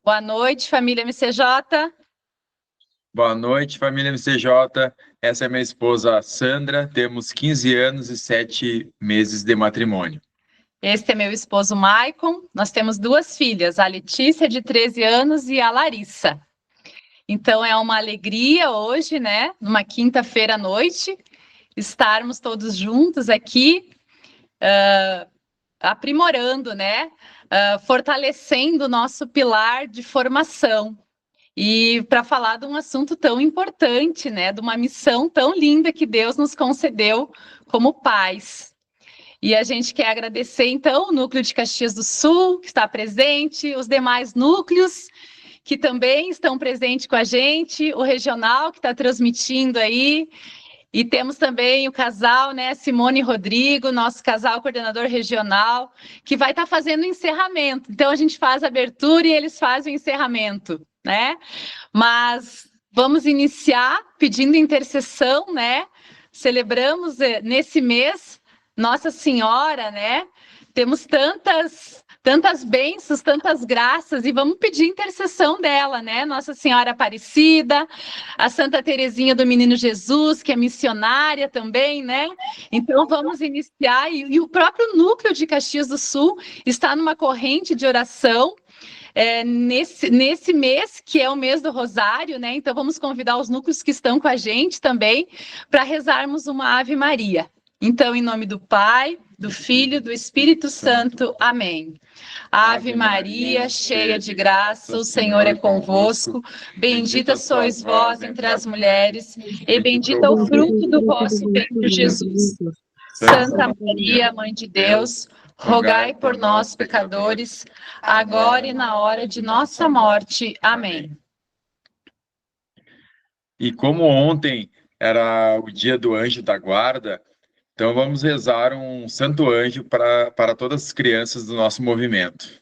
Boa noite, família MCJ. Boa noite, família MCJ. Essa é minha esposa Sandra. Temos 15 anos e 7 meses de matrimônio. Este é meu esposo Maicon. Nós temos duas filhas, a Letícia, de 13 anos, e a Larissa. Então é uma alegria hoje, né, numa quinta-feira à noite, estarmos todos juntos aqui, aprimorando, né, fortalecendo o nosso pilar de formação. E para falar de um assunto tão importante, né, de uma missão tão linda que Deus nos concedeu como pais. E a gente quer agradecer, então, o Núcleo de Caxias do Sul, que está presente, os demais núcleos que também estão presentes com a gente, o regional que está transmitindo aí, e temos também o casal, né, Simone e Rodrigo, nosso casal coordenador regional, que vai estar fazendo o encerramento. Então, a gente faz a abertura e eles fazem o encerramento, né? Mas vamos iniciar pedindo intercessão, né? Celebramos nesse mês Nossa Senhora, né? Temos tantas bênçãos, tantas graças, e vamos pedir intercessão dela, né? Nossa Senhora Aparecida, a Santa Teresinha do Menino Jesus, que é missionária também, né? Então vamos iniciar, e o próprio núcleo de Caxias do Sul está numa corrente de oração, nesse mês, que é o mês do Rosário, né? Então vamos convidar os núcleos que estão com a gente também para rezarmos uma Ave Maria. Então, em nome do Pai, do Filho e do Espírito Santo. Amém. Ave Maria, cheia de graça, o Senhor é convosco. Bendita sois vós entre as mulheres, e bendito é o fruto do vosso ventre, Jesus. Santa Maria, Mãe de Deus, rogai por nós, pecadores, agora e na hora de nossa morte. Amém. E como ontem era o dia do anjo da guarda, então vamos rezar um santo anjo para todas as crianças do nosso movimento.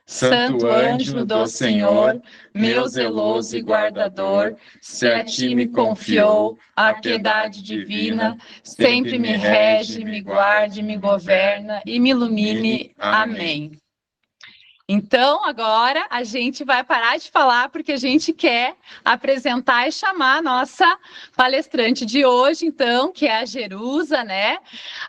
Santo anjo do Senhor, meu zeloso e guardador, se a ti me confiou a piedade divina, sempre me rege, me guarde, me governa e me ilumine. Amém. Então, agora a gente vai parar de falar, porque a gente quer apresentar e chamar a nossa palestrante de hoje, então, que é a Jerusa, né?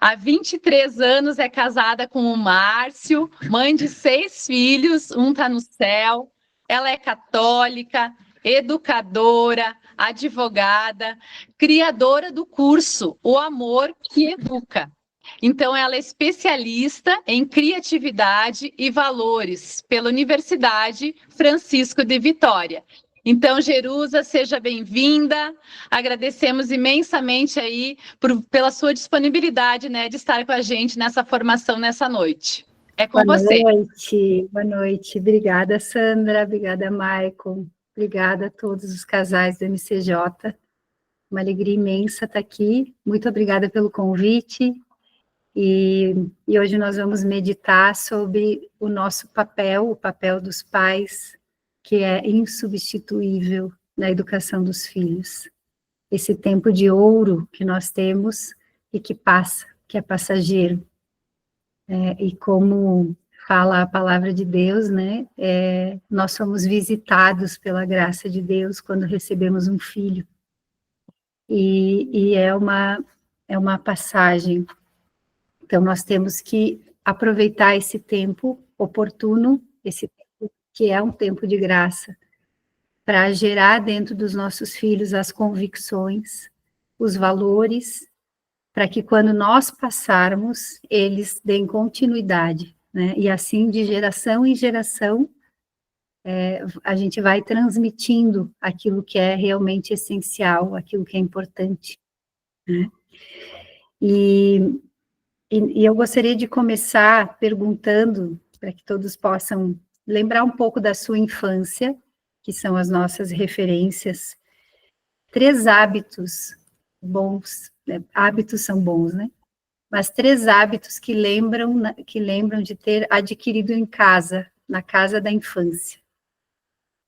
Há 23 anos é casada com o Márcio, mãe de 6 filhos, um está no céu. Ela é católica, educadora, advogada, criadora do curso O Amor que Educa. Então, ela é especialista em criatividade e valores pela Universidade Francisco de Vitória. Então, Jerusa, seja bem-vinda. Agradecemos imensamente aí pela sua disponibilidade, né, de estar com a gente nessa formação nessa noite. É com você. Boa noite. Obrigada, Sandra. Obrigada, Maicon. Obrigada a todos os casais do MCJ. Uma alegria imensa estar aqui. Muito obrigada pelo convite. E hoje nós vamos meditar sobre o nosso papel, o papel dos pais, que é insubstituível na educação dos filhos. Esse tempo de ouro que nós temos e que passa, que é passageiro. E como fala a palavra de Deus, né, nós somos visitados pela graça de Deus quando recebemos um filho. E é uma passagem. Então, nós temos que aproveitar esse tempo oportuno, esse tempo que é um tempo de graça, para gerar dentro dos nossos filhos as convicções, os valores, para que quando nós passarmos, eles deem continuidade, né? E assim, de geração em geração, a gente vai transmitindo aquilo que é realmente essencial, aquilo que é importante, né? E eu gostaria de começar perguntando, para que todos possam lembrar um pouco da sua infância, que são as nossas referências, 3 hábitos bons, né? Hábitos são bons, né? Mas 3 hábitos que lembram de ter adquirido em casa, na casa da infância.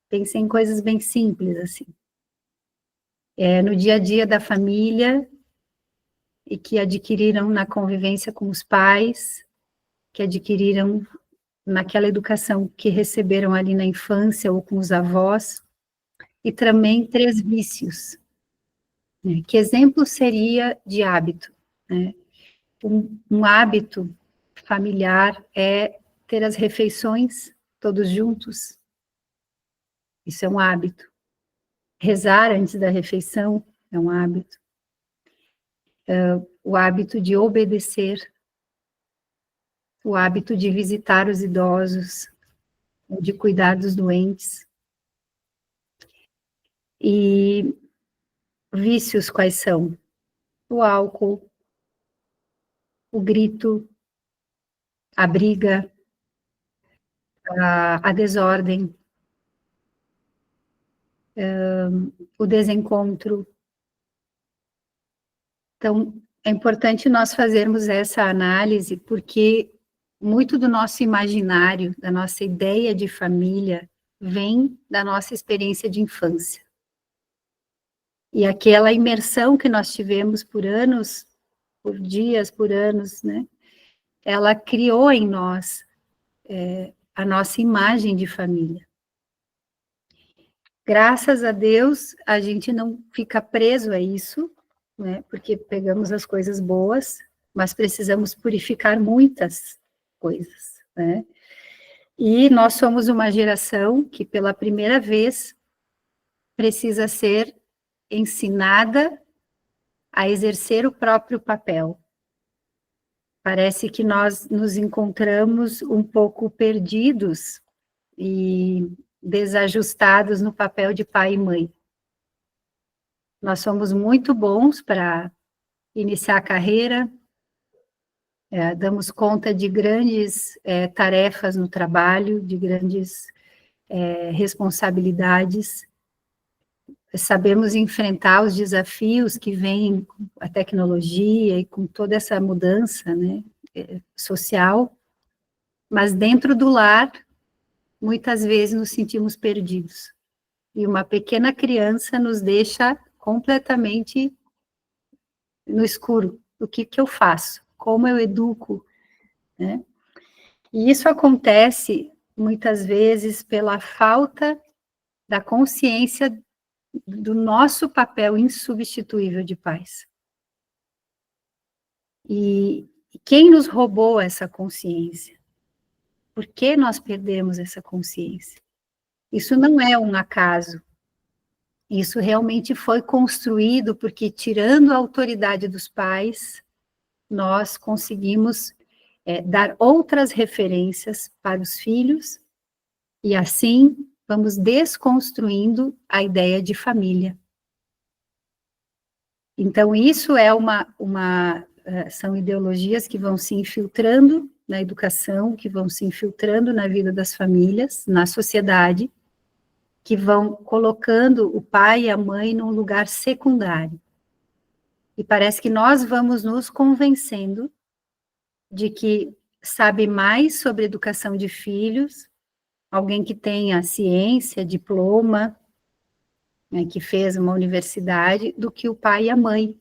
Pensem em coisas bem simples, assim. No dia a dia da família, e que adquiriram na convivência com os pais, que adquiriram naquela educação que receberam ali na infância ou com os avós, e também 3 vícios. Né? Que exemplo seria de hábito? Né? Um hábito familiar é ter as refeições todos juntos. Isso é um hábito. Rezar antes da refeição é um hábito. O hábito de obedecer, o hábito de visitar os idosos, de cuidar dos doentes. E vícios quais são? O álcool, o grito, a briga, a desordem, o desencontro. Então, é importante nós fazermos essa análise, porque muito do nosso imaginário, da nossa ideia de família, vem da nossa experiência de infância. E aquela imersão que nós tivemos por anos, por dias, por anos, né? Ela criou em nós a nossa imagem de família. Graças a Deus, a gente não fica preso a isso, né? Porque pegamos as coisas boas, mas precisamos purificar muitas coisas, né? E nós somos uma geração que, pela primeira vez, precisa ser ensinada a exercer o próprio papel. Parece que nós nos encontramos um pouco perdidos e desajustados no papel de pai e mãe. Nós somos muito bons para iniciar a carreira, damos conta de grandes tarefas no trabalho, de grandes responsabilidades, sabemos enfrentar os desafios que vêm com a tecnologia e com toda essa mudança, né, social, mas dentro do lar, muitas vezes nos sentimos perdidos. E uma pequena criança nos deixa completamente no escuro. O que eu faço? Como eu educo? Né? E isso acontece, muitas vezes, pela falta da consciência do nosso papel insubstituível de pais. E quem nos roubou essa consciência? Por que nós perdemos essa consciência? Isso não é um acaso. Isso realmente foi construído porque, tirando a autoridade dos pais, nós conseguimos dar outras referências para os filhos, e assim vamos desconstruindo a ideia de família. Então, isso é são ideologias que vão se infiltrando na educação, que vão se infiltrando na vida das famílias, na sociedade, que vão colocando o pai e a mãe num lugar secundário. E parece que nós vamos nos convencendo de que sabe mais sobre educação de filhos, alguém que tenha ciência, diploma, né, que fez uma universidade, do que o pai e a mãe.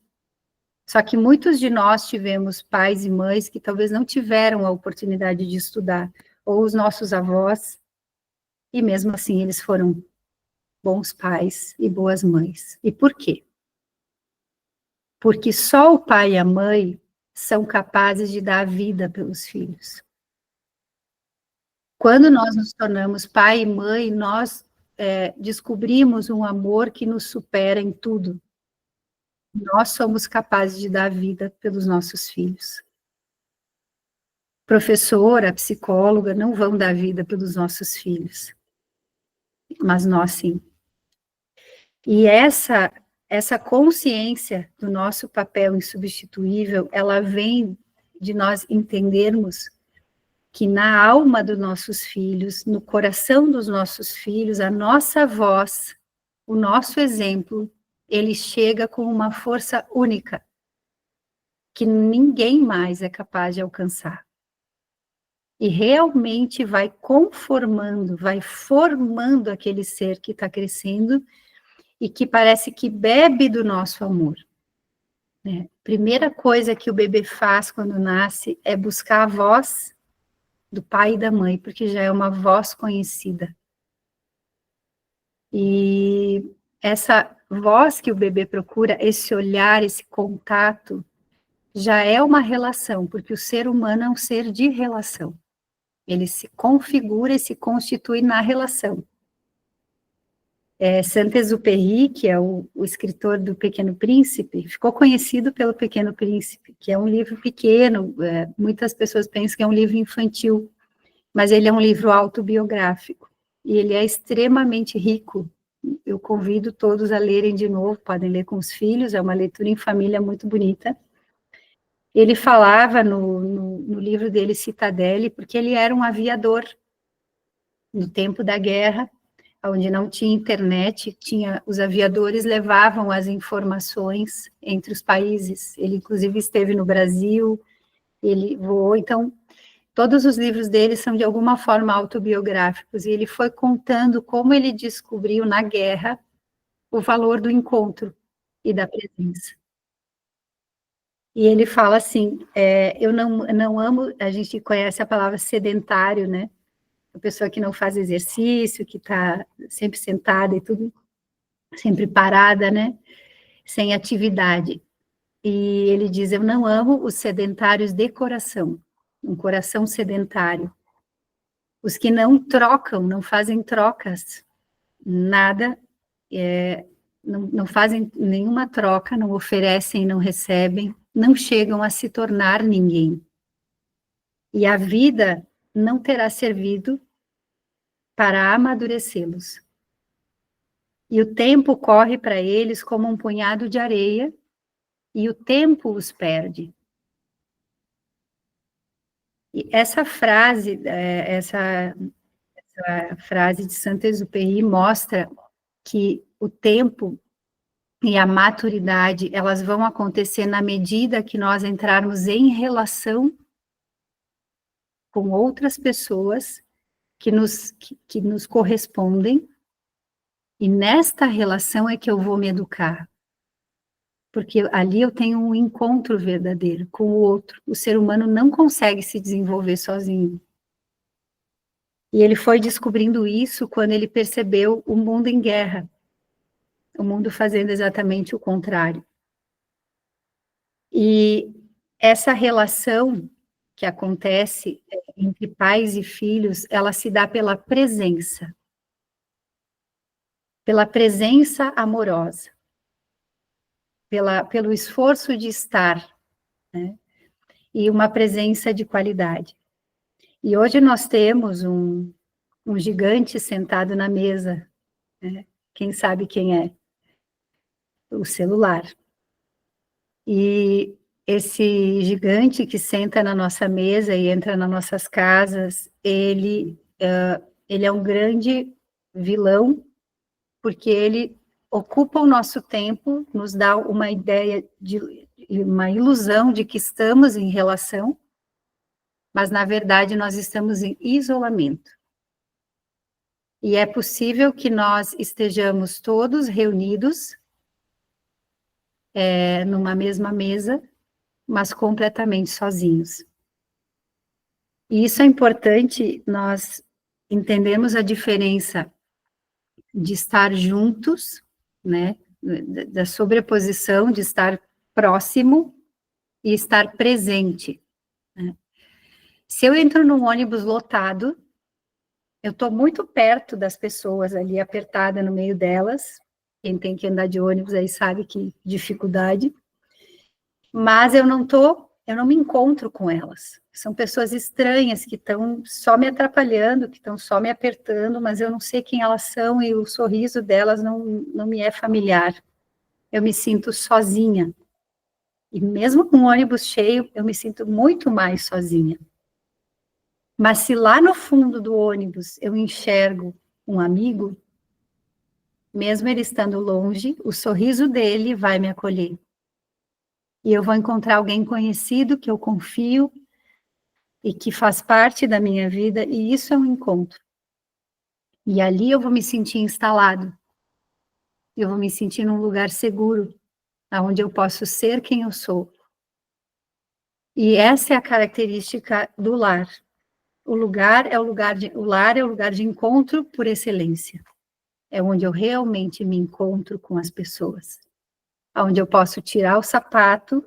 Só que muitos de nós tivemos pais e mães que talvez não tiveram a oportunidade de estudar, ou os nossos avós, e mesmo assim eles foram bons pais e boas mães. E por quê? Porque só o pai e a mãe são capazes de dar a vida pelos filhos. Quando nós nos tornamos pai e mãe, nós descobrimos um amor que nos supera em tudo. Nós somos capazes de dar a vida pelos nossos filhos. Professora, psicóloga não vão dar vida pelos nossos filhos, mas nós sim. E essa consciência do nosso papel insubstituível, ela vem de nós entendermos que na alma dos nossos filhos, no coração dos nossos filhos, a nossa voz, o nosso exemplo, ele chega com uma força única, que ninguém mais é capaz de alcançar. E realmente vai conformando, vai formando aquele ser que está crescendo e que parece que bebe do nosso amor. Primeira coisa que o bebê faz quando nasce é buscar a voz do pai e da mãe, porque já é uma voz conhecida. E essa voz que o bebê procura, esse olhar, esse contato, já é uma relação, porque o ser humano é um ser de relação. Ele se configura e se constitui na relação. Saint-Exupéry, que é o escritor do Pequeno Príncipe, ficou conhecido pelo Pequeno Príncipe, que é um livro pequeno, muitas pessoas pensam que é um livro infantil, mas ele é um livro autobiográfico, e ele é extremamente rico. Eu convido todos a lerem de novo, podem ler com os filhos, é uma leitura em família muito bonita. Ele falava no livro dele, Citadelle, porque ele era um aviador no tempo da guerra, onde não tinha internet, os aviadores levavam as informações entre os países. Ele, inclusive, esteve no Brasil, ele voou. Então, todos os livros dele são, de alguma forma, autobiográficos, e ele foi contando como ele descobriu, na guerra, o valor do encontro e da presença. E ele fala assim, eu não amo, a gente conhece a palavra sedentário, né? A pessoa que não faz exercício, que está sempre sentada e tudo, sempre parada, né? Sem atividade. E ele diz, eu não amo os sedentários de coração, um coração sedentário. Os que não trocam, não fazem trocas, nada, não fazem nenhuma troca, não oferecem, não recebem, não chegam a se tornar ninguém. E a vida não terá servido para amadurecê-los. E o tempo corre para eles como um punhado de areia, e o tempo os perde. E essa frase, essa frase de Saint-Exupéry mostra que o tempo e a maturidade, elas vão acontecer na medida que nós entrarmos em relação com outras pessoas que nos correspondem, e nesta relação é que eu vou me educar, porque ali eu tenho um encontro verdadeiro com o outro. O ser humano não consegue se desenvolver sozinho. E ele foi descobrindo isso quando ele percebeu o mundo em guerra, o mundo fazendo exatamente o contrário. E essa relação que acontece entre pais e filhos, ela se dá pela presença amorosa, pelo esforço de estar, né? E uma presença de qualidade. E hoje nós temos um gigante sentado na mesa, né? Quem sabe quem é? O celular. E esse gigante que senta na nossa mesa e entra nas nossas casas, ele é um grande vilão, porque ele ocupa o nosso tempo, nos dá uma ideia, uma ilusão de que estamos em relação, mas na verdade nós estamos em isolamento. E é possível que nós estejamos todos reunidos numa mesma mesa, mas completamente sozinhos. E isso é importante nós entendermos a diferença de estar juntos, né, da sobreposição, de estar próximo e estar presente, né? Se eu entro num ônibus lotado, eu estou muito perto das pessoas ali, apertada no meio delas. Quem tem que andar de ônibus aí sabe que dificuldade. Mas eu não me encontro com elas. São pessoas estranhas que estão só me atrapalhando, que estão só me apertando, mas eu não sei quem elas são e o sorriso delas não me é familiar. Eu me sinto sozinha. E mesmo com o ônibus cheio, eu me sinto muito mais sozinha. Mas se lá no fundo do ônibus eu enxergo um amigo, mesmo ele estando longe, o sorriso dele vai me acolher. E eu vou encontrar alguém conhecido, que eu confio, e que faz parte da minha vida, e isso é um encontro. E ali eu vou me sentir instalado. Eu vou me sentir num lugar seguro, onde eu posso ser quem eu sou. E essa é a característica do lar. O lar é o lugar de encontro por excelência. É onde eu realmente me encontro com as pessoas. Onde eu posso tirar o sapato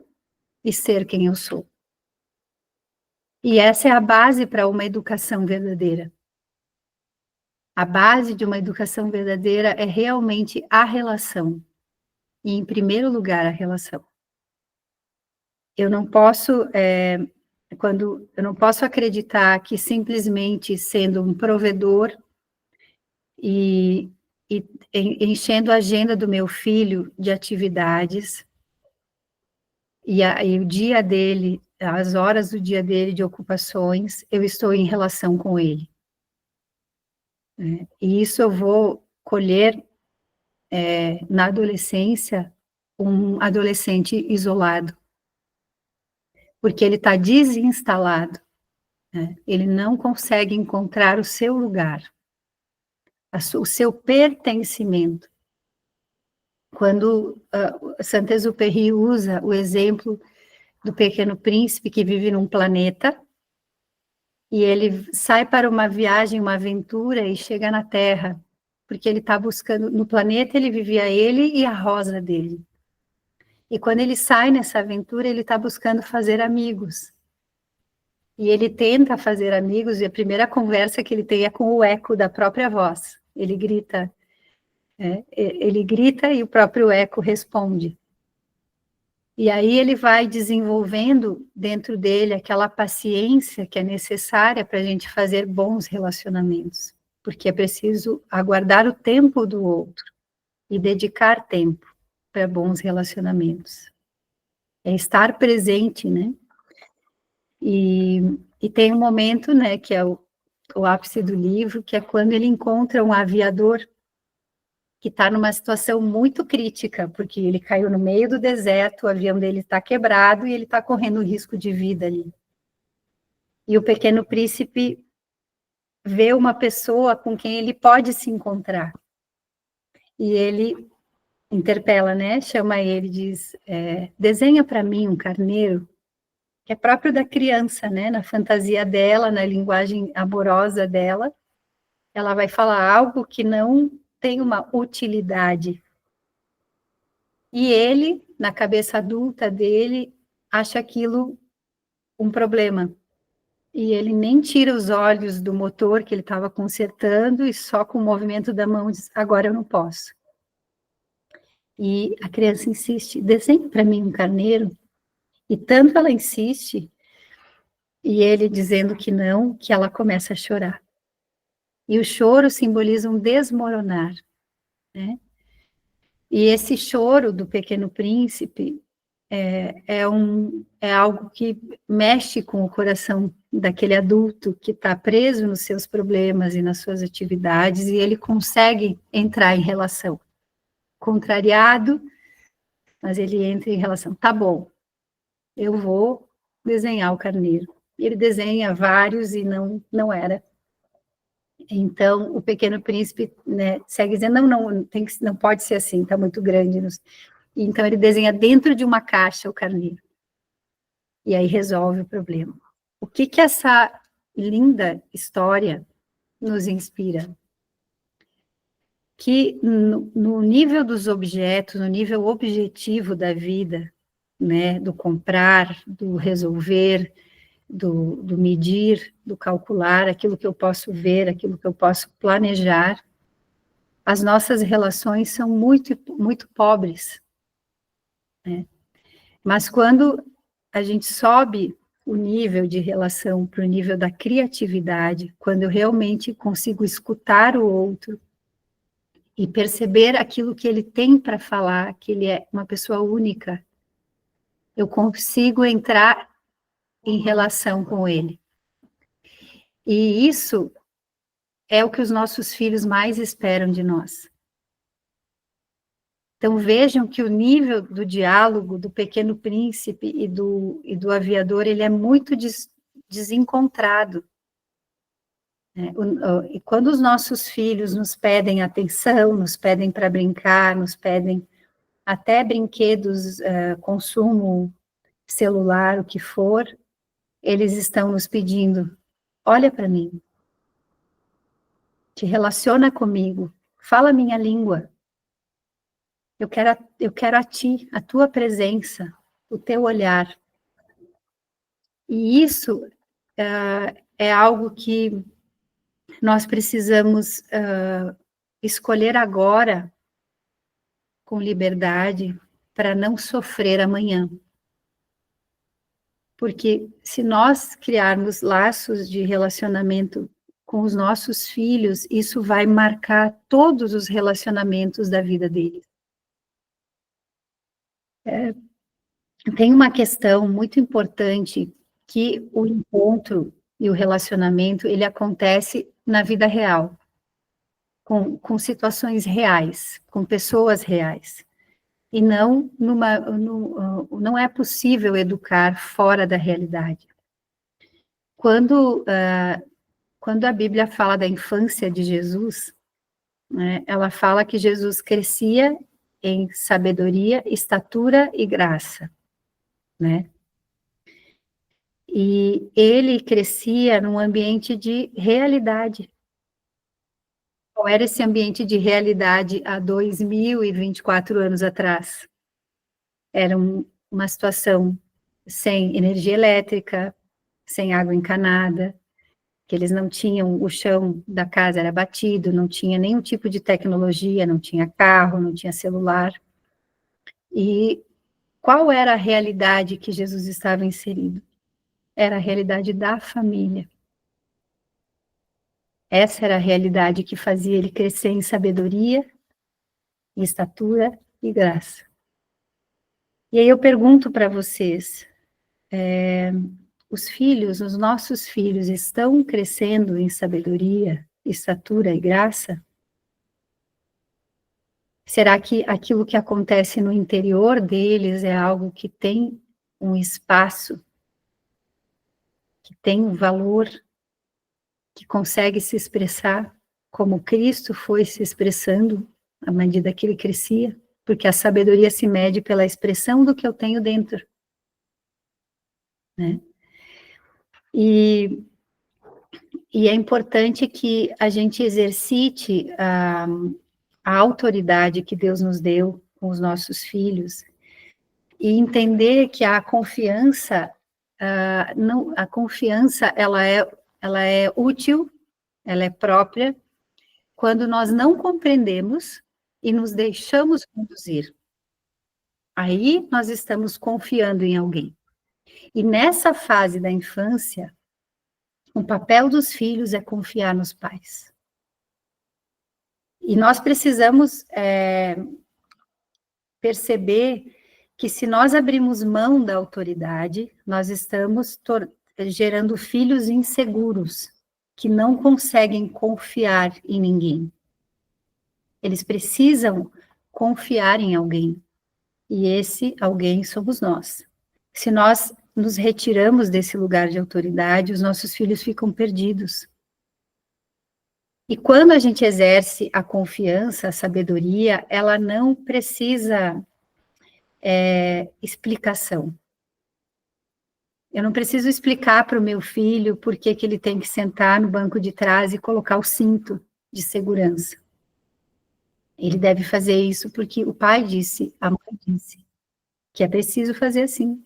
e ser quem eu sou. E essa é a base para uma educação verdadeira. A base de uma educação verdadeira é realmente a relação. E, em primeiro lugar, a relação. Eu não posso, eu não posso acreditar que simplesmente sendo um provedor e enchendo a agenda do meu filho de atividades, e o dia dele, as horas do dia dele de ocupações, eu estou em relação com ele. E isso eu vou colher na adolescência, um adolescente isolado, porque ele está desinstalado, né? Ele não consegue encontrar o seu lugar, o seu pertencimento. Quando Saint-Exupéry usa o exemplo do Pequeno Príncipe que vive num planeta, e ele sai para uma viagem, uma aventura, e chega na Terra, porque ele está buscando, no planeta ele vivia ele e a rosa dele. E quando ele sai nessa aventura, ele está buscando fazer amigos. E ele tenta fazer amigos, e a primeira conversa que ele tem é com o eco da própria voz. Ele grita e o próprio eco responde. E aí ele vai desenvolvendo dentro dele aquela paciência que é necessária para a gente fazer bons relacionamentos, porque é preciso aguardar o tempo do outro e dedicar tempo para bons relacionamentos. É estar presente, né? E tem um momento, né, que é o ápice do livro, que é quando ele encontra um aviador que está numa situação muito crítica, porque ele caiu no meio do deserto, o avião dele está quebrado e ele está correndo risco de vida ali. E o Pequeno Príncipe vê uma pessoa com quem ele pode se encontrar. E ele interpela, né? Chama ele e diz, desenha para mim um carneiro, que é próprio da criança, né? Na fantasia dela, na linguagem amorosa dela, ela vai falar algo que não tem uma utilidade. E ele, na cabeça adulta dele, acha aquilo um problema. E ele nem tira os olhos do motor que ele estava consertando e só com o movimento da mão diz, agora eu não posso. E a criança insiste, desenhe para mim um carneiro. E tanto ela insiste, e ele dizendo que não, que ela começa a chorar. E o choro simboliza um desmoronar, né? E esse choro do Pequeno Príncipe é algo que mexe com o coração daquele adulto que está preso nos seus problemas e nas suas atividades, e ele consegue entrar em relação. Contrariado, mas ele entra em relação. Tá bom, eu vou desenhar o carneiro. Ele desenha vários e não era. Então, o Pequeno Príncipe, né, segue dizendo, não pode ser assim, está muito grande. Então, ele desenha dentro de uma caixa o carneiro. E aí resolve o problema. O que essa linda história nos inspira? Que no nível dos objetos, no nível objetivo da vida, né, do comprar, do resolver, do medir, do calcular, aquilo que eu posso ver, aquilo que eu posso planejar, as nossas relações são muito, muito pobres, né? Mas quando a gente sobe o nível de relação para o nível da criatividade, quando eu realmente consigo escutar o outro e perceber aquilo que ele tem para falar, que ele é uma pessoa única, eu consigo entrar em relação com ele. E isso é o que os nossos filhos mais esperam de nós. Então vejam que o nível do diálogo do Pequeno Príncipe e do aviador, ele é muito desencontrado. E quando os nossos filhos nos pedem atenção, nos pedem para brincar, nos pedem até brinquedos, consumo celular, o que for, eles estão nos pedindo olha para mim, te relaciona comigo, fala a minha língua. Eu quero a ti, a tua presença, o teu olhar. E isso é algo que nós precisamos escolher agora, com liberdade, para não sofrer amanhã. Porque se nós criarmos laços de relacionamento com os nossos filhos, isso vai marcar todos os relacionamentos da vida deles. Tem uma questão muito importante, que o encontro e o relacionamento, ele acontece na vida real, com situações reais, com pessoas reais. E não é possível educar fora da realidade. Quando a Bíblia fala da infância de Jesus, né, ela fala que Jesus crescia em sabedoria, estatura e graça, né? E ele crescia num ambiente de realidade. Qual era esse ambiente de realidade há 2024 anos atrás? Era uma situação sem energia elétrica, sem água encanada, que eles não tinham, o chão da casa era batido, não tinha nenhum tipo de tecnologia, não tinha carro, não tinha celular. E qual era a realidade que Jesus estava inserido? Era a realidade da família. Essa era a realidade que fazia ele crescer em sabedoria, estatura e graça. E aí eu pergunto para vocês, os nossos filhos estão crescendo em sabedoria, estatura e graça? Será que aquilo que acontece no interior deles é algo que tem um espaço, que tem um valor, que consegue se expressar como Cristo foi se expressando à medida que ele crescia? Porque a sabedoria se mede pela expressão do que eu tenho dentro, né? E é importante que a gente exercite a autoridade que Deus nos deu com os nossos filhos e entender que a confiança, a confiança ela é útil, ela é própria, quando nós não compreendemos e nos deixamos conduzir. Aí nós estamos confiando em alguém. E nessa fase da infância, o papel dos filhos é confiar nos pais. E nós precisamos perceber que se nós abrirmos mão da autoridade, nós estamos gerando filhos inseguros, que não conseguem confiar em ninguém. Eles precisam confiar em alguém. E esse alguém somos nós. Se nós nos retiramos desse lugar de autoridade, os nossos filhos ficam perdidos. E quando a gente exerce a confiança, a sabedoria, ela não precisa explicação. Eu não preciso explicar para o meu filho por que ele tem que sentar no banco de trás e colocar o cinto de segurança. Ele deve fazer isso porque o pai disse, a mãe disse, que é preciso fazer assim.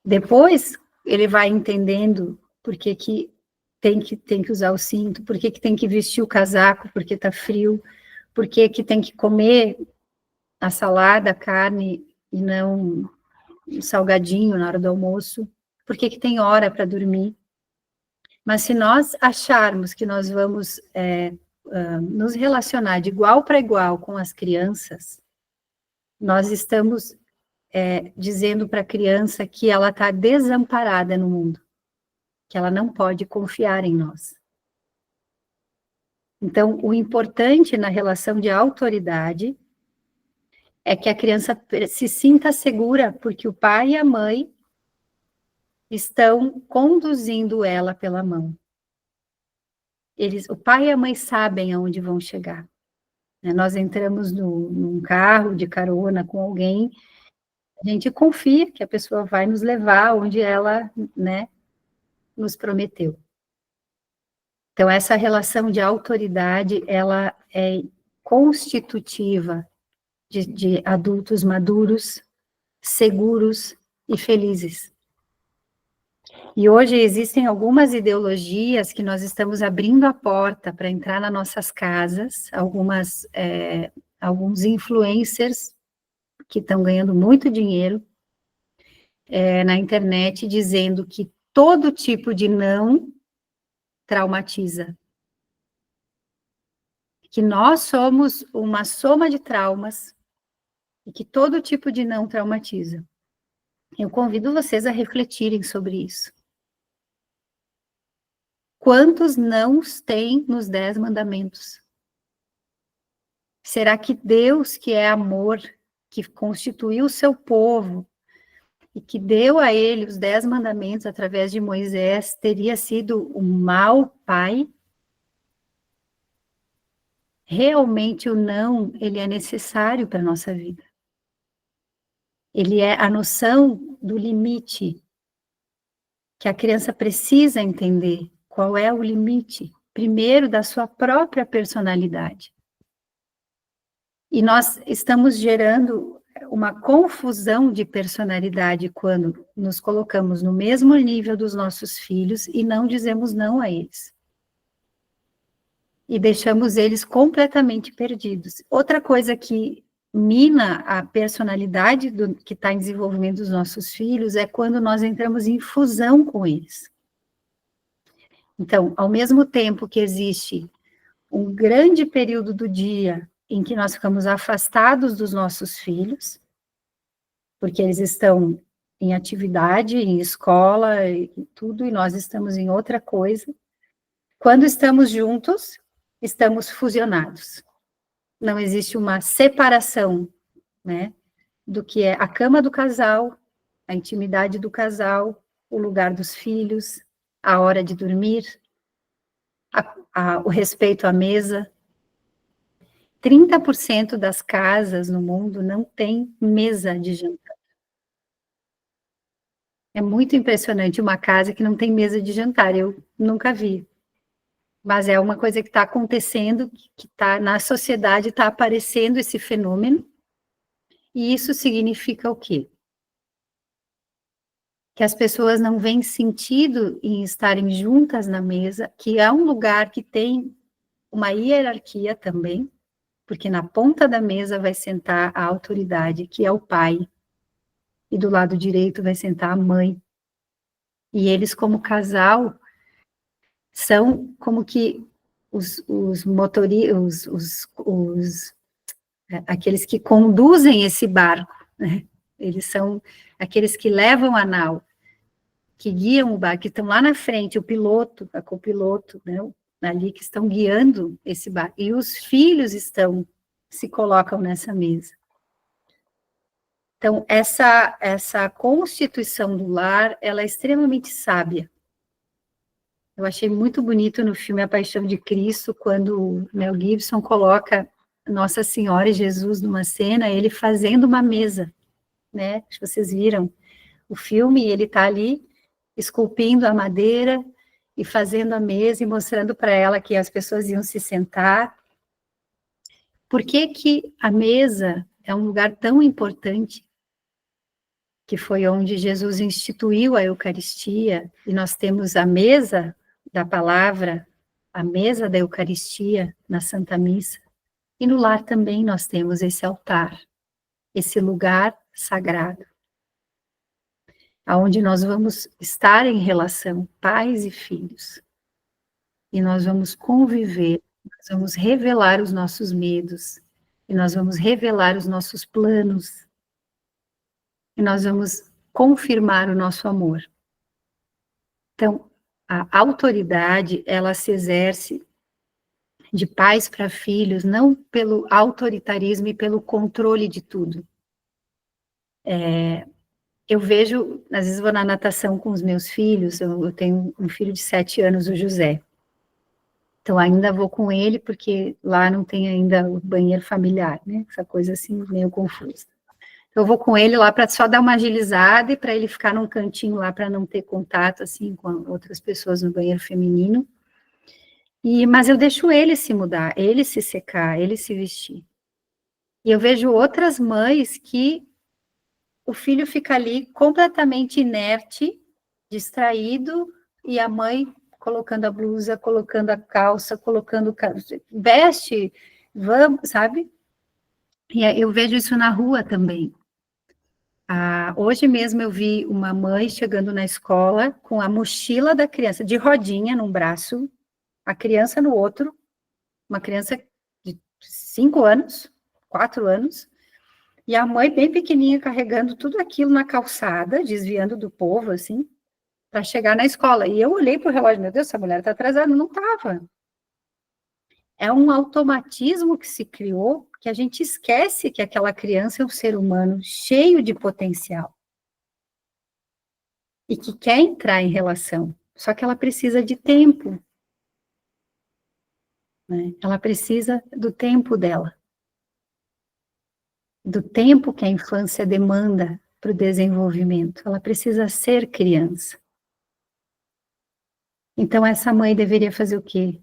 Depois, ele vai entendendo por que tem que usar o cinto, por que tem que vestir o casaco, porque está frio, por que tem que comer a salada, a carne, e não um salgadinho na hora do almoço, por que tem hora para dormir. Mas se nós acharmos que nós vamos nos relacionar de igual para igual com as crianças, nós estamos dizendo para a criança que ela está desamparada no mundo, que ela não pode confiar em nós. Então, o importante na relação de autoridade é que a criança se sinta segura, porque o pai e a mãe estão conduzindo ela pela mão. O pai e a mãe sabem aonde vão chegar. Nós entramos num carro de carona com alguém, a gente confia que a pessoa vai nos levar onde ela, né, nos prometeu. Então, essa relação de autoridade, ela é constitutiva de adultos maduros, seguros e felizes. E hoje existem algumas ideologias que nós estamos abrindo a porta para entrar nas nossas casas, alguns influencers que estão ganhando muito dinheiro na internet, dizendo que todo tipo de não traumatiza. Que nós somos uma soma de traumas e que todo tipo de não traumatiza. Eu convido vocês a refletirem sobre isso. Quantos nãos tem nos 10 mandamentos? Será que Deus, que é amor, que constituiu o seu povo, e que deu a ele os 10 mandamentos através de Moisés, teria sido um mau pai? Realmente o não, ele é necessário para a nossa vida. Ele é a noção do limite, que a criança precisa entender. Qual é o limite? Primeiro, da sua própria personalidade. E nós estamos gerando uma confusão de personalidade quando nos colocamos no mesmo nível dos nossos filhos e não dizemos não a eles. E deixamos eles completamente perdidos. Outra coisa que mina a personalidade que está em desenvolvimento dos nossos filhos é quando nós entramos em fusão com eles. Então, ao mesmo tempo que existe um grande período do dia em que nós ficamos afastados dos nossos filhos, porque eles estão em atividade, em escola e tudo, e nós estamos em outra coisa. Quando estamos juntos, estamos fusionados. Não existe uma separação, né, do que é a cama do casal, a intimidade do casal, o lugar dos filhos, a hora de dormir, o respeito à mesa. 30% das casas no mundo não tem mesa de jantar. É muito impressionante uma casa que não tem mesa de jantar, eu nunca vi. Mas é uma coisa que está acontecendo, que está na sociedade, está aparecendo esse fenômeno. E isso significa o quê? Que as pessoas não veem sentido em estarem juntas na mesa, que é um lugar que tem uma hierarquia também, porque na ponta da mesa vai sentar a autoridade, que é o pai, e do lado direito vai sentar a mãe. E eles, como casal, são como que aqueles que conduzem esse barco, né? Eles são aqueles que levam a nau, que guiam o barco, que estão lá na frente, o piloto, a copiloto, né? Ali que estão guiando esse barco. E os filhos se colocam nessa mesa. Então, essa constituição do lar, ela é extremamente sábia. Eu achei muito bonito no filme A Paixão de Cristo, quando o Mel Gibson coloca Nossa Senhora e Jesus numa cena, ele fazendo uma mesa, né? Acho que vocês viram o filme, ele está ali esculpindo a madeira e fazendo a mesa e mostrando para ela que as pessoas iam se sentar. Por que que a mesa é um lugar tão importante? Que foi onde Jesus instituiu a Eucaristia, e nós temos a mesa da palavra, a mesa da Eucaristia na Santa Missa, e no lar também nós temos esse altar, esse lugar sagrado, aonde nós vamos estar em relação, pais e filhos, e nós vamos conviver, nós vamos revelar os nossos medos, e nós vamos revelar os nossos planos, e nós vamos confirmar o nosso amor. Então, a autoridade, ela se exerce de pais para filhos, não pelo autoritarismo e pelo controle de tudo. Eu vejo, às vezes vou na natação com os meus filhos, eu tenho um filho de 7 anos, o José. Então, ainda vou com ele, porque lá não tem ainda o banheiro familiar, né? Essa coisa assim, meio confusa. Eu vou com ele lá para só dar uma agilizada e para ele ficar num cantinho lá para não ter contato assim com outras pessoas no banheiro feminino. Mas eu deixo ele se mudar, ele se secar, ele se vestir. E eu vejo outras mães que o filho fica ali completamente inerte, distraído, e a mãe colocando a blusa, colocando a calça, colocando veste, vamos, sabe? E eu vejo isso na rua também. Hoje mesmo eu vi uma mãe chegando na escola com a mochila da criança, de rodinha num braço, a criança no outro, uma criança de 5 anos, 4 anos, e a mãe bem pequenininha carregando tudo aquilo na calçada, desviando do povo, assim, para chegar na escola. E eu olhei para o relógio, meu Deus, essa mulher está atrasada. Não estava. É um automatismo que se criou, que a gente esquece que aquela criança é um ser humano cheio de potencial. E que quer entrar em relação. Só que ela precisa de tempo. Né? Ela precisa do tempo dela. Do tempo que a infância demanda para o desenvolvimento. Ela precisa ser criança. Então, essa mãe deveria fazer o quê?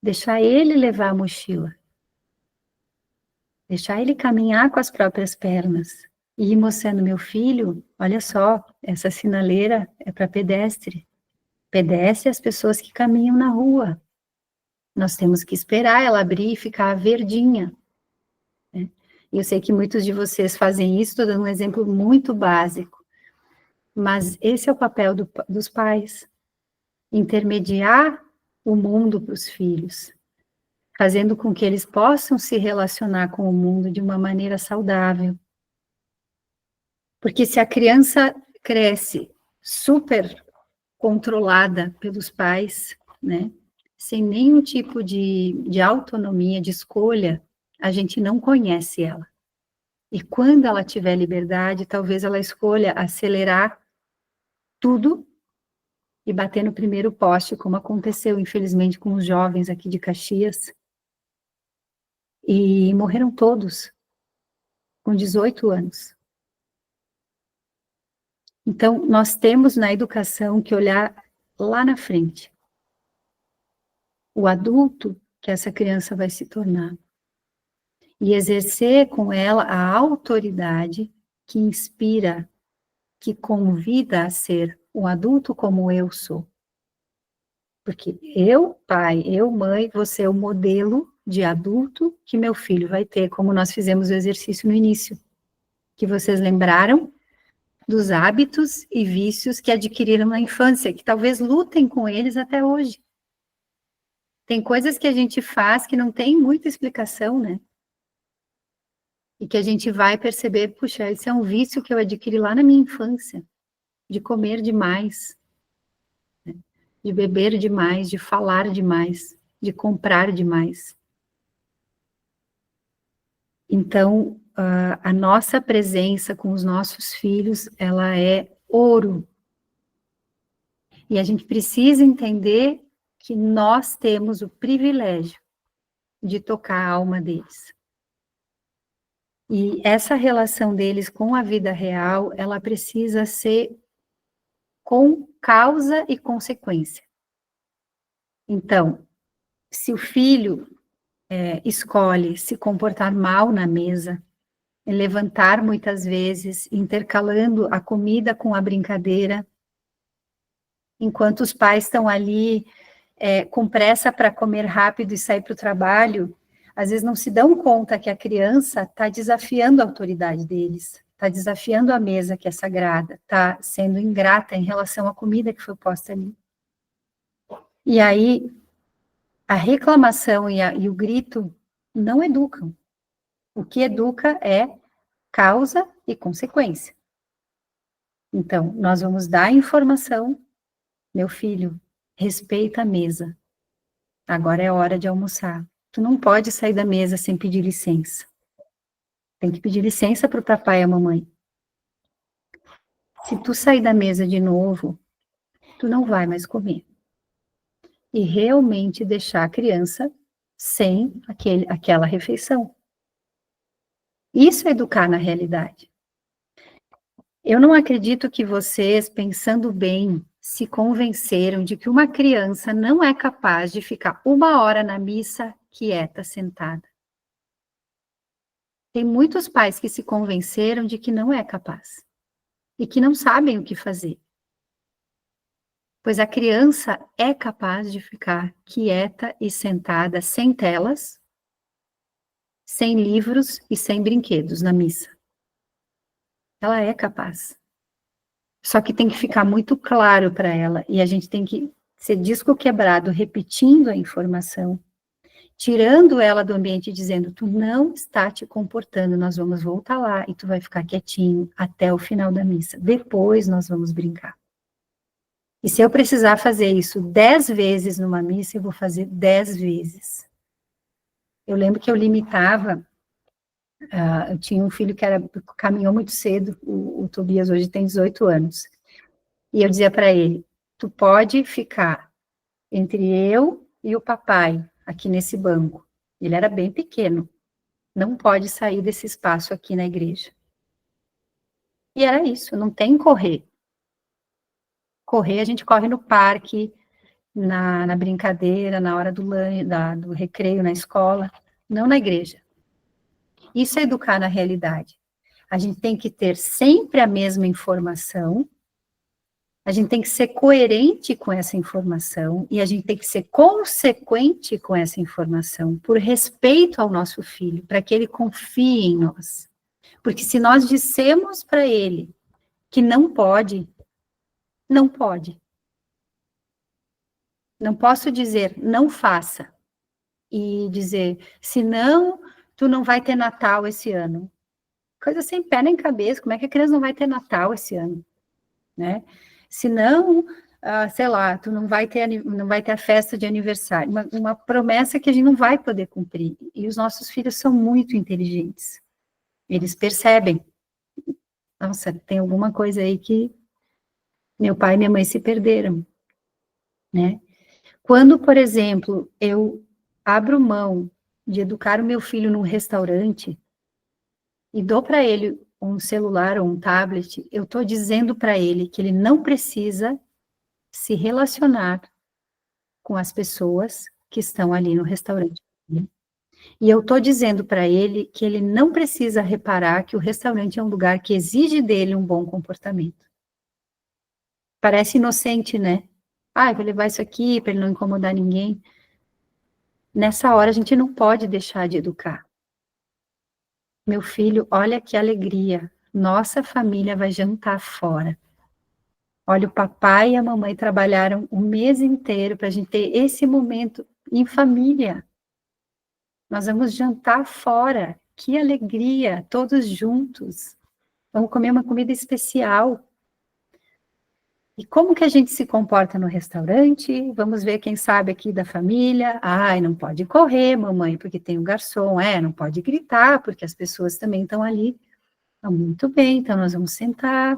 Deixar ele levar a mochila. Deixar ele caminhar com as próprias pernas. E ir mostrando, meu filho, olha só, essa sinaleira é para pedestre. Pedestre é as pessoas que caminham na rua. Nós temos que esperar ela abrir e ficar verdinha. Né? E eu sei que muitos de vocês fazem isso, estou dando um exemplo muito básico. Mas esse é o papel dos pais. Intermediar o mundo para os filhos, fazendo com que eles possam se relacionar com o mundo de uma maneira saudável. Porque se a criança cresce super controlada pelos pais, né, sem nenhum tipo de autonomia, de escolha, a gente não conhece ela. E quando ela tiver liberdade, talvez ela escolha acelerar tudo e bater no primeiro poste, como aconteceu, infelizmente, com os jovens aqui de Caxias. E morreram todos, com 18 anos. Então, nós temos na educação que olhar lá na frente. O adulto que essa criança vai se tornar. E exercer com ela a autoridade que inspira, que convida a ser um adulto como eu sou. Porque eu, pai, eu, mãe, vou ser o modelo de adulto que meu filho vai ter, como nós fizemos o exercício no início, que vocês lembraram dos hábitos e vícios que adquiriram na infância, que talvez lutem com eles até hoje. Tem coisas que a gente faz que não tem muita explicação, né? E que a gente vai perceber, puxa, esse é um vício que eu adquiri lá na minha infância, de comer demais, né? De beber demais, de falar demais, de comprar demais. Então, a nossa presença com os nossos filhos, ela é ouro. E a gente precisa entender que nós temos o privilégio de tocar a alma deles. E essa relação deles com a vida real, ela precisa ser com causa e consequência. Então, se o filho escolhe se comportar mal na mesa, levantar muitas vezes, intercalando a comida com a brincadeira, enquanto os pais estão ali com pressa para comer rápido e sair para o trabalho, às vezes não se dão conta que a criança está desafiando a autoridade deles, está desafiando a mesa que é sagrada, está sendo ingrata em relação à comida que foi posta ali. E aí, a reclamação e o grito não educam. O que educa é causa e consequência. Então, nós vamos dar informação, meu filho, respeita a mesa. Agora é hora de almoçar. Tu não pode sair da mesa sem pedir licença. Tem que pedir licença para o papai e a mamãe. Se tu sair da mesa de novo, tu não vai mais comer. E realmente deixar a criança sem aquela refeição. Isso é educar na realidade. Eu não acredito que vocês, pensando bem, se convenceram de que uma criança não é capaz de ficar 1 hora na missa quieta, sentada. Tem muitos pais que se convenceram de que não é capaz e que não sabem o que fazer. Pois a criança é capaz de ficar quieta e sentada, sem telas, sem livros e sem brinquedos na missa. Ela é capaz. Só que tem que ficar muito claro para ela, e a gente tem que ser disco quebrado, repetindo a informação, tirando ela do ambiente e dizendo, tu não está te comportando, nós vamos voltar lá e tu vai ficar quietinho até o final da missa. Depois nós vamos brincar. E se eu precisar fazer isso 10 vezes numa missa, eu vou fazer 10 vezes. Eu lembro que eu limitava, eu tinha um filho que caminhou muito cedo, o Tobias hoje tem 18 anos. E eu dizia para ele, tu pode ficar entre eu e o papai, aqui nesse banco. Ele era bem pequeno, não pode sair desse espaço aqui na igreja. E era isso, não tem correr. Correr, a gente corre no parque, na brincadeira, na hora do recreio, na escola, não na igreja. Isso é educar na realidade. A gente tem que ter sempre a mesma informação, a gente tem que ser coerente com essa informação e a gente tem que ser consequente com essa informação, por respeito ao nosso filho, para que ele confie em nós. Porque se nós dissemos para ele que não pode, não pode. Não posso dizer, não faça. E dizer, senão, tu não vai ter Natal esse ano. Coisa sem pé nem cabeça, como é que a criança não vai ter Natal esse ano? Né? Senão, sei lá, tu não vai ter a festa de aniversário. Uma promessa que a gente não vai poder cumprir. E os nossos filhos são muito inteligentes. Eles percebem. Nossa, tem alguma coisa aí que meu pai e minha mãe se perderam. Né? Quando, por exemplo, eu abro mão de educar o meu filho num restaurante e dou para ele um celular ou um tablet, eu estou dizendo para ele que ele não precisa se relacionar com as pessoas que estão ali no restaurante. E eu estou dizendo para ele que ele não precisa reparar que o restaurante é um lugar que exige dele um bom comportamento. Parece inocente, né? Eu vou levar isso aqui para ele não incomodar ninguém. Nessa hora a gente não pode deixar de educar. Meu filho, olha que alegria. Nossa família vai jantar fora. Olha, o papai e a mamãe trabalharam o mês inteiro para a gente ter esse momento em família. Nós vamos jantar fora. Que alegria, todos juntos. Vamos comer uma comida especial. E como que a gente se comporta no restaurante? Vamos ver quem sabe aqui da família. Não pode correr, mamãe, porque tem o garçom. Não pode gritar, porque as pessoas também estão ali. Muito bem, então nós vamos sentar.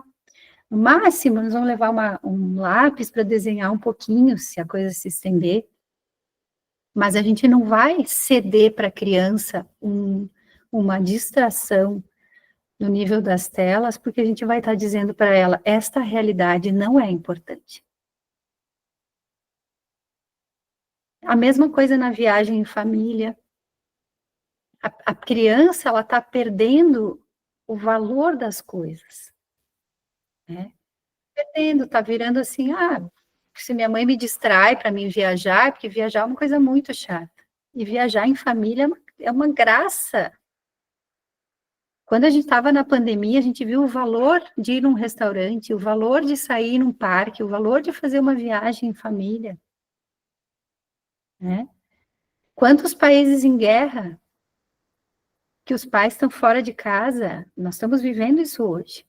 No máximo, nós vamos levar um lápis para desenhar um pouquinho, se a coisa se estender. Mas a gente não vai ceder para a criança uma distração no nível das telas, porque a gente vai estar dizendo para ela, esta realidade não é importante. A mesma coisa na viagem em família. A criança, ela está perdendo o valor das coisas. Né? Perdendo, está virando assim, se minha mãe me distrai para mim viajar, porque viajar é uma coisa muito chata. E viajar em família é uma graça. Quando a gente estava na pandemia, a gente viu o valor de ir num restaurante, o valor de sair num parque, o valor de fazer uma viagem em família. Né? Quantos países em guerra que os pais estão fora de casa, nós estamos vivendo isso hoje.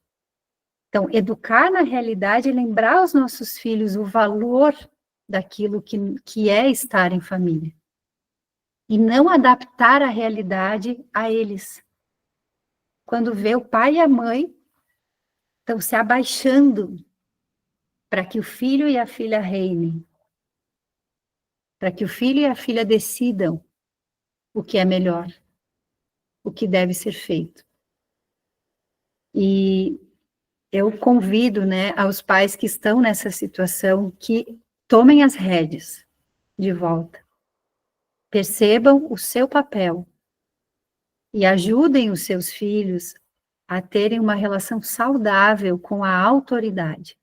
Então, educar na realidade é lembrar aos nossos filhos o valor daquilo que é estar em família. E não adaptar a realidade a eles. Quando vê o pai e a mãe estão se abaixando para que o filho e a filha reinem, para que o filho e a filha decidam o que é melhor, o que deve ser feito. E eu convido, né, aos pais que estão nessa situação que tomem as rédeas de volta, percebam o seu papel e ajudem os seus filhos a terem uma relação saudável com a autoridade.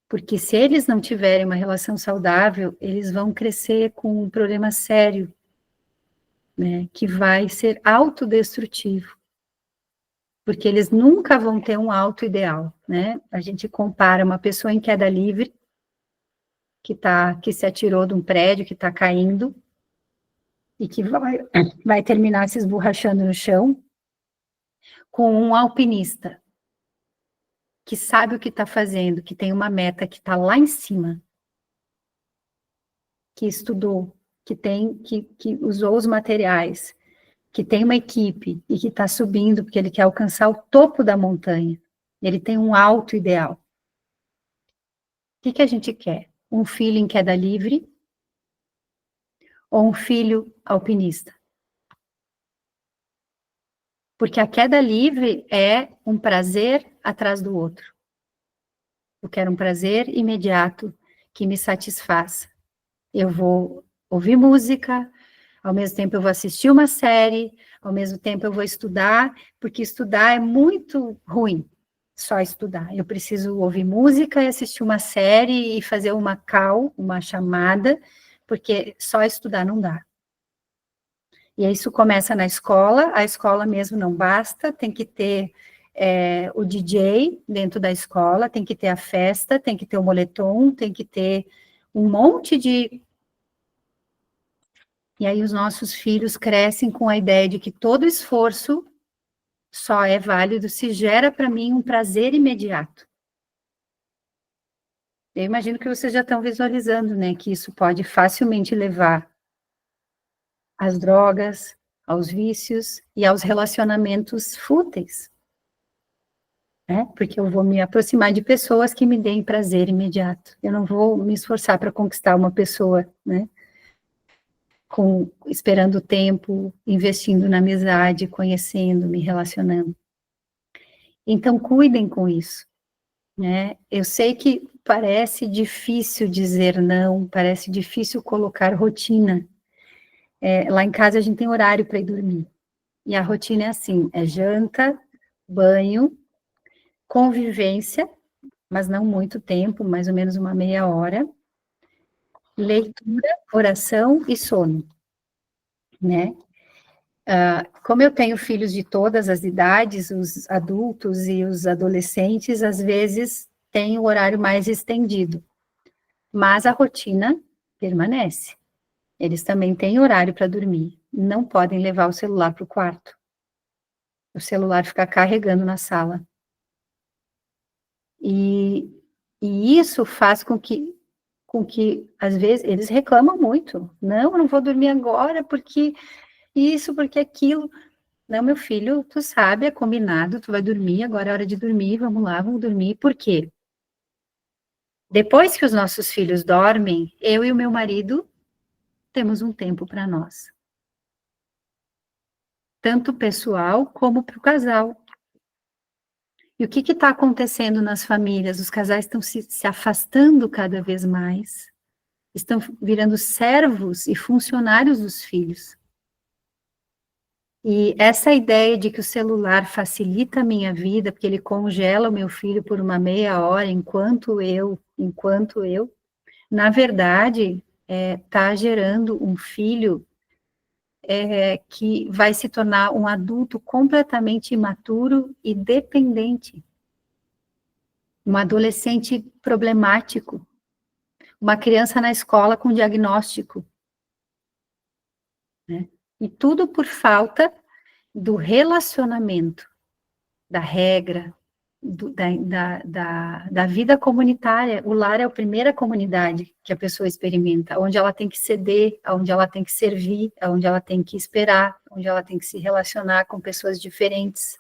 Porque se eles não tiverem uma relação saudável, eles vão crescer com um problema sério, né, que vai ser autodestrutivo. Porque eles nunca vão ter um alto ideal, né? A gente compara uma pessoa em queda livre, que se atirou de um prédio, que está caindo, e que vai terminar se esborrachando no chão, com um alpinista, que sabe o que está fazendo, que tem uma meta que está lá em cima, que estudou, que usou os materiais, que tem uma equipe e que está subindo porque ele quer alcançar o topo da montanha. Ele tem um alto ideal. O que a gente quer? Um filho em queda livre ou um filho alpinista? Porque a queda livre é um prazer atrás do outro. Eu quero um prazer imediato que me satisfaça. Eu vou ouvir música, ao mesmo tempo eu vou assistir uma série, ao mesmo tempo eu vou estudar, porque estudar é muito ruim, só estudar. Eu preciso ouvir música e assistir uma série e fazer uma call, uma chamada, porque só estudar não dá. E isso começa na escola, a escola mesmo não basta, tem que ter o DJ dentro da escola, tem que ter a festa, tem que ter o moletom, tem que ter um monte de... E aí os nossos filhos crescem com a ideia de que todo esforço só é válido se gera para mim um prazer imediato. Eu imagino que vocês já estão visualizando, né, que isso pode facilmente levar às drogas, aos vícios e aos relacionamentos fúteis. Né? Porque eu vou me aproximar de pessoas que me deem prazer imediato. Eu não vou me esforçar para conquistar uma pessoa, né? Esperando o tempo, investindo na amizade, conhecendo, me relacionando. Então, cuidem com isso. Né? Eu sei que parece difícil dizer não, parece difícil colocar rotina. Lá em casa a gente tem horário para ir dormir. E a rotina é assim, é janta, banho, convivência, mas não muito tempo, mais ou menos uma meia hora, leitura, oração e sono, né? Como eu tenho filhos de todas as idades, os adultos e os adolescentes, às vezes tem o horário mais estendido, mas a rotina permanece. Eles também têm horário para dormir, não podem levar o celular para o quarto. O celular fica carregando na sala. E isso faz com que, às vezes, eles reclamam muito. Não, eu não vou dormir agora, porque isso, porque aquilo. Não, meu filho, tu sabe, é combinado, tu vai dormir, agora é hora de dormir, vamos lá, vamos dormir. Por quê? Depois que os nossos filhos dormem, eu e o meu marido temos um tempo para nós. Tanto pessoal como para o casal. E o que está acontecendo nas famílias? Os casais estão se afastando cada vez mais, estão virando servos e funcionários dos filhos. E essa ideia de que o celular facilita a minha vida, porque ele congela o meu filho por uma meia hora, enquanto eu, na verdade, está gerando um filho que vai se tornar um adulto completamente imaturo e dependente. Um adolescente problemático. Uma criança na escola com diagnóstico. Né? E tudo por falta do relacionamento, da regra, da vida comunitária. O lar é a primeira comunidade que a pessoa experimenta, onde ela tem que ceder, onde ela tem que servir, onde ela tem que esperar, onde ela tem que se relacionar com pessoas diferentes,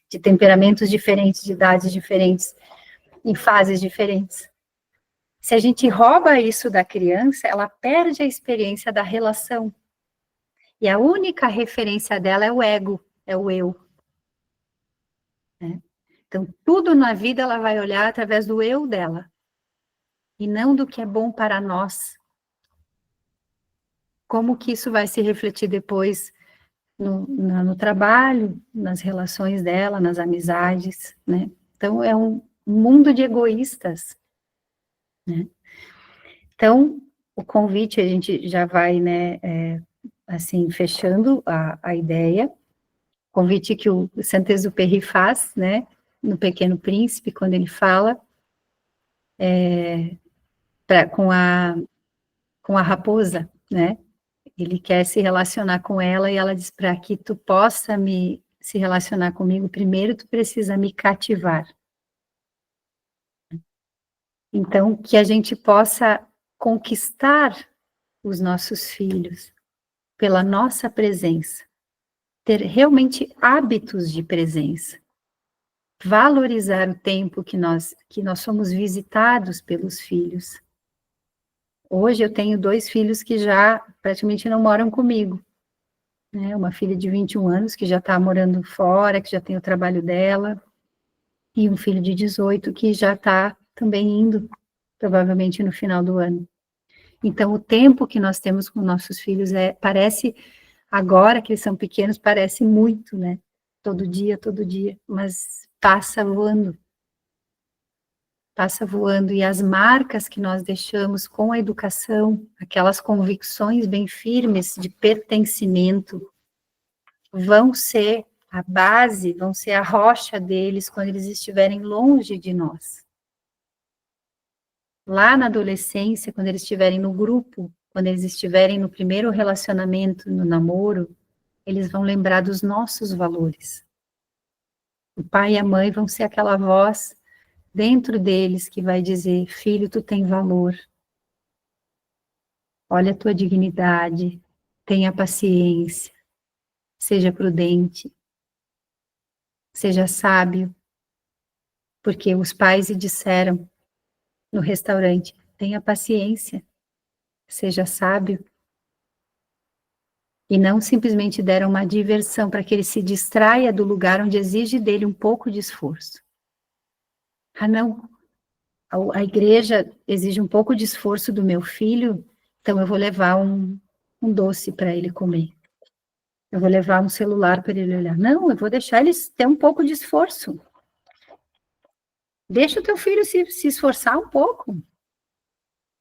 de temperamentos diferentes, de idades diferentes, em fases diferentes. Se a gente rouba isso da criança, ela perde a experiência da relação. E a única referência dela é o ego, é o eu. Né? Então, tudo na vida ela vai olhar através do eu dela, e não do que é bom para nós. Como que isso vai se refletir depois no trabalho, nas relações dela, nas amizades, né? Então, é um mundo de egoístas, né? Então, o convite, a gente já vai, né, assim, fechando a ideia. O convite que o Saint-Exupéry faz, né, no Pequeno Príncipe, quando ele fala com a raposa, né? Ele quer se relacionar com ela e ela diz, para que tu possa se relacionar comigo, primeiro tu precisa me cativar. Então, que a gente possa conquistar os nossos filhos pela nossa presença, ter realmente hábitos de presença, valorizar o tempo que nós somos visitados pelos filhos. Hoje eu tenho 2 filhos que já praticamente não moram comigo, né? Uma filha de 21 anos que já está morando fora, que já tem o trabalho dela, e um filho de 18 que já está também indo, provavelmente no final do ano. Então, o tempo que nós temos com nossos filhos parece, agora que eles são pequenos, parece muito, né? Todo dia, mas passa voando. Passa voando, e as marcas que nós deixamos com a educação, aquelas convicções bem firmes de pertencimento, vão ser a base, vão ser a rocha deles quando eles estiverem longe de nós. Lá na adolescência, quando eles estiverem no grupo, quando eles estiverem no primeiro relacionamento, no namoro, eles vão lembrar dos nossos valores. O pai e a mãe vão ser aquela voz dentro deles que vai dizer, filho, tu tem valor. Olha a tua dignidade, tenha paciência, seja prudente, seja sábio, porque os pais lhe disseram no restaurante, tenha paciência, seja sábio, e não simplesmente deram uma diversão para que ele se distraia do lugar onde exige dele um pouco de esforço. Ah, não, a igreja exige um pouco de esforço do meu filho, então eu vou levar um doce para ele comer. Eu vou levar um celular para ele olhar. Não, eu vou deixar eles ter um pouco de esforço. Deixa o teu filho se esforçar um pouco.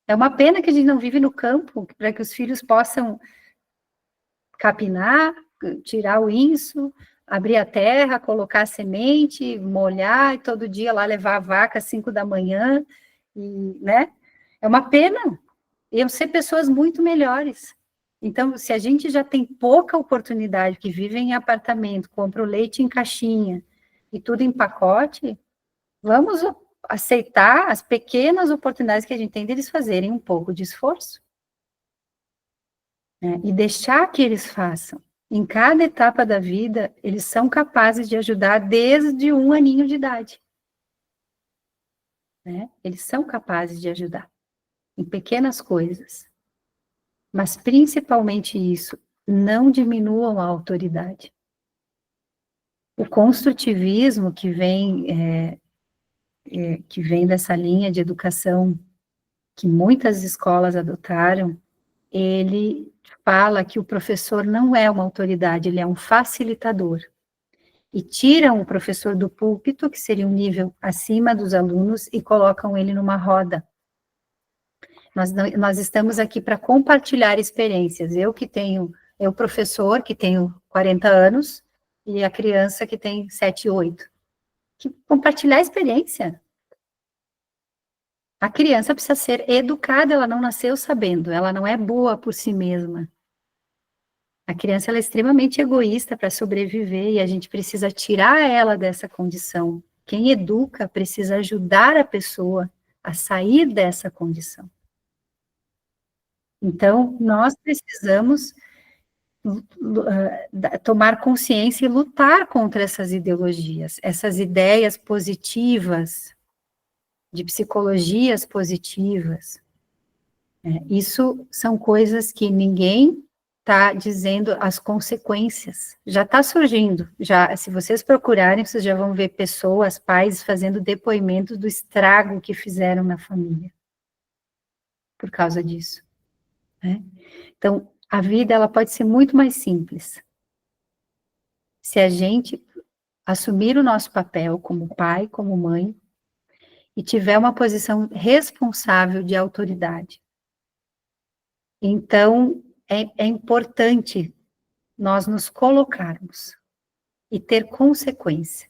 É uma pena que a gente não vive no campo, para que os filhos possam capinar, tirar o inso, abrir a terra, colocar a semente, molhar, e todo dia lá levar a vaca às 5 da manhã, e, né? É uma pena. Iam ser pessoas muito melhores. Então, se a gente já tem pouca oportunidade, que vivem em apartamento, compra o leite em caixinha e tudo em pacote, vamos aceitar as pequenas oportunidades que a gente tem deles fazerem um pouco de esforço, né? E deixar que eles façam. Em cada etapa da vida, eles são capazes de ajudar desde 1 aninho de idade, né? Eles são capazes de ajudar em pequenas coisas. Mas, principalmente isso, não diminuam a autoridade. O construtivismo que vem dessa linha de educação que muitas escolas adotaram, ele fala que o professor não é uma autoridade, ele é um facilitador. E tiram o professor do púlpito, que seria um nível acima dos alunos, e colocam ele numa roda. Nós estamos aqui para compartilhar experiências. Eu, professor, que tenho 40 anos, e a criança que tem 7, 8. Compartilhar a experiência. A criança precisa ser educada, ela não nasceu sabendo, ela não é boa por si mesma. A criança ela é extremamente egoísta para sobreviver, e a gente precisa tirar ela dessa condição. Quem educa precisa ajudar a pessoa a sair dessa condição. Então, nós precisamos tomar consciência e lutar contra essas ideologias, essas ideias positivas, de psicologias positivas. Isso são coisas que ninguém está dizendo as consequências. Já está surgindo. Já, se vocês procurarem, vocês já vão ver pessoas, pais, fazendo depoimentos do estrago que fizeram na família. Por causa disso. Né? Então, a vida ela pode ser muito mais simples. Se a gente assumir o nosso papel como pai, como mãe, e tiver uma posição responsável de autoridade. Então, é importante nós nos colocarmos e ter consequência.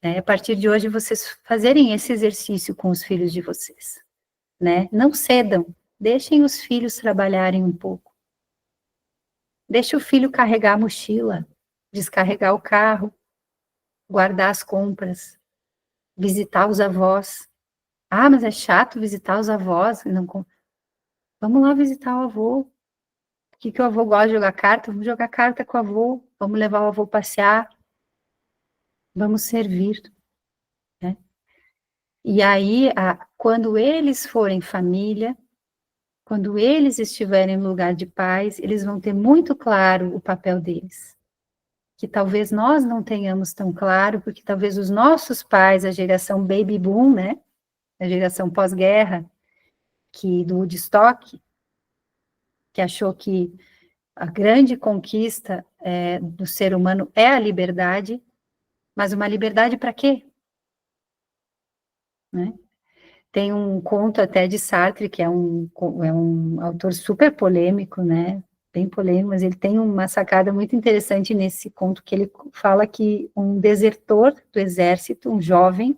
Né? A partir de hoje, vocês fazerem esse exercício com os filhos de vocês. Né? Não cedam, deixem os filhos trabalharem um pouco. Deixe o filho carregar a mochila, descarregar o carro, guardar as compras, visitar os avós. Ah, mas é chato visitar os avós. Não... Vamos lá visitar o avô. O que o avô gosta de jogar carta? Vamos jogar carta com o avô. Vamos levar o avô passear. Vamos servir. Né? E aí, quando eles forem família, quando eles estiverem no lugar de pais, eles vão ter muito claro o papel deles. Que talvez nós não tenhamos tão claro, porque talvez os nossos pais, a geração baby boom, né? A geração pós-guerra, do Woodstock, que achou que a grande conquista do ser humano é a liberdade, mas uma liberdade para quê? Né? Tem um conto até de Sartre, que é um autor super polêmico, né? Bem polêmico, mas ele tem uma sacada muito interessante nesse conto, que ele fala que um desertor do exército, um jovem,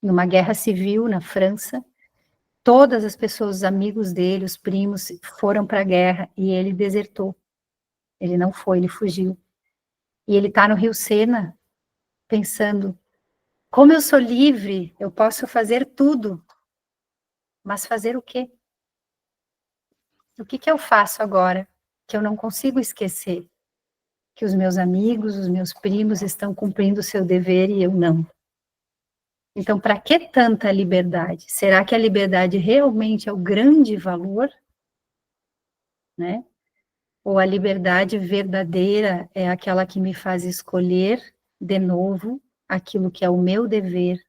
numa guerra civil na França, todas as pessoas, os amigos dele, os primos, foram para a guerra e ele desertou. Ele não foi, ele fugiu. E ele está no Rio Sena, pensando, como eu sou livre, eu posso fazer tudo, mas fazer o quê? O que eu faço agora que eu não consigo esquecer? Que os meus amigos, os meus primos estão cumprindo o seu dever e eu não. Então, para que tanta liberdade? Será que a liberdade realmente é o grande valor? Né? Ou a liberdade verdadeira é aquela que me faz escolher de novo aquilo que é o meu dever,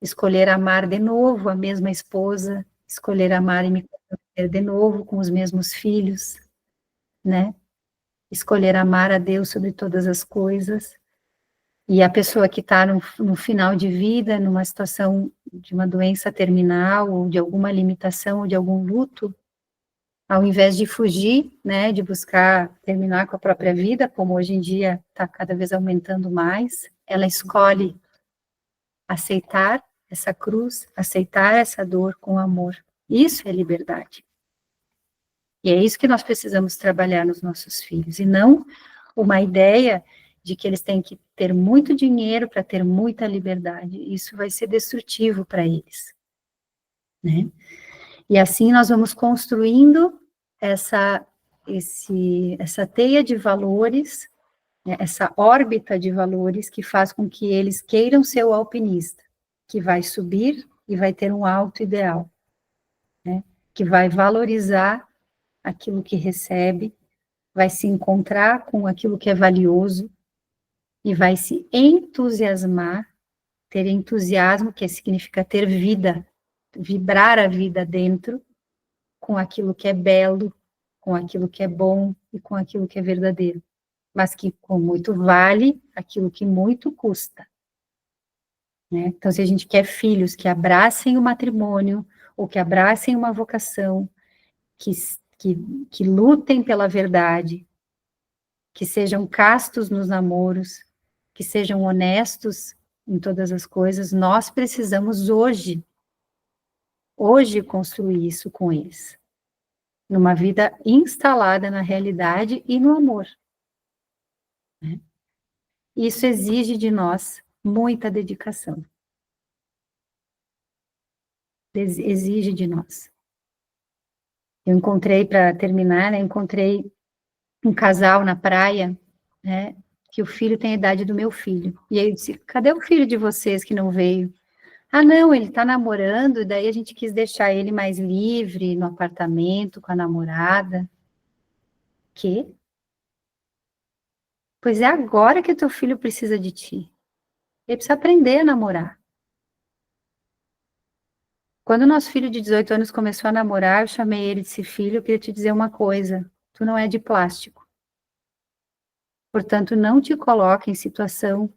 escolher amar de novo a mesma esposa, escolher amar e me comprometer de novo com os mesmos filhos, né? Escolher amar a Deus sobre todas as coisas. E a pessoa que está no final de vida, numa situação de uma doença terminal, ou de alguma limitação, ou de algum luto, ao invés de fugir, né, de buscar terminar com a própria vida, como hoje em dia está cada vez aumentando mais, ela escolhe aceitar essa cruz, aceitar essa dor com amor. Isso é liberdade. E é isso que nós precisamos trabalhar nos nossos filhos, e não uma ideia de que eles têm que ter muito dinheiro para ter muita liberdade. Isso vai ser destrutivo para eles. Né? E assim nós vamos construindo essa teia de valores, né, essa órbita de valores que faz com que eles queiram ser o alpinista, que vai subir e vai ter um alto ideal, né, que vai valorizar aquilo que recebe, vai se encontrar com aquilo que é valioso e vai se entusiasmar, ter entusiasmo, que significa ter vida, vibrar a vida dentro, com aquilo que é belo, com aquilo que é bom e com aquilo que é verdadeiro, mas que com muito vale aquilo que muito custa. Né? Então, se a gente quer filhos que abracem o matrimônio, ou que abracem uma vocação, que lutem pela verdade, que sejam castos nos namoros, que sejam honestos em todas as coisas, nós precisamos hoje construir isso com eles. Numa vida instalada na realidade e no amor. Né? Isso exige de nós muita dedicação. Exige de nós. Eu encontrei, para terminar, né, encontrei um casal na praia, né, que o filho tem a idade do meu filho. E aí eu disse, cadê o filho de vocês que não veio? Ah, não, ele está namorando, daí a gente quis deixar ele mais livre no apartamento com a namorada. Quê? Pois é agora que teu filho precisa de ti. Ele precisa aprender a namorar. Quando o nosso filho de 18 anos começou a namorar, eu chamei ele e disse, filho, eu queria te dizer uma coisa, tu não é de plástico. Portanto, não te coloque em situação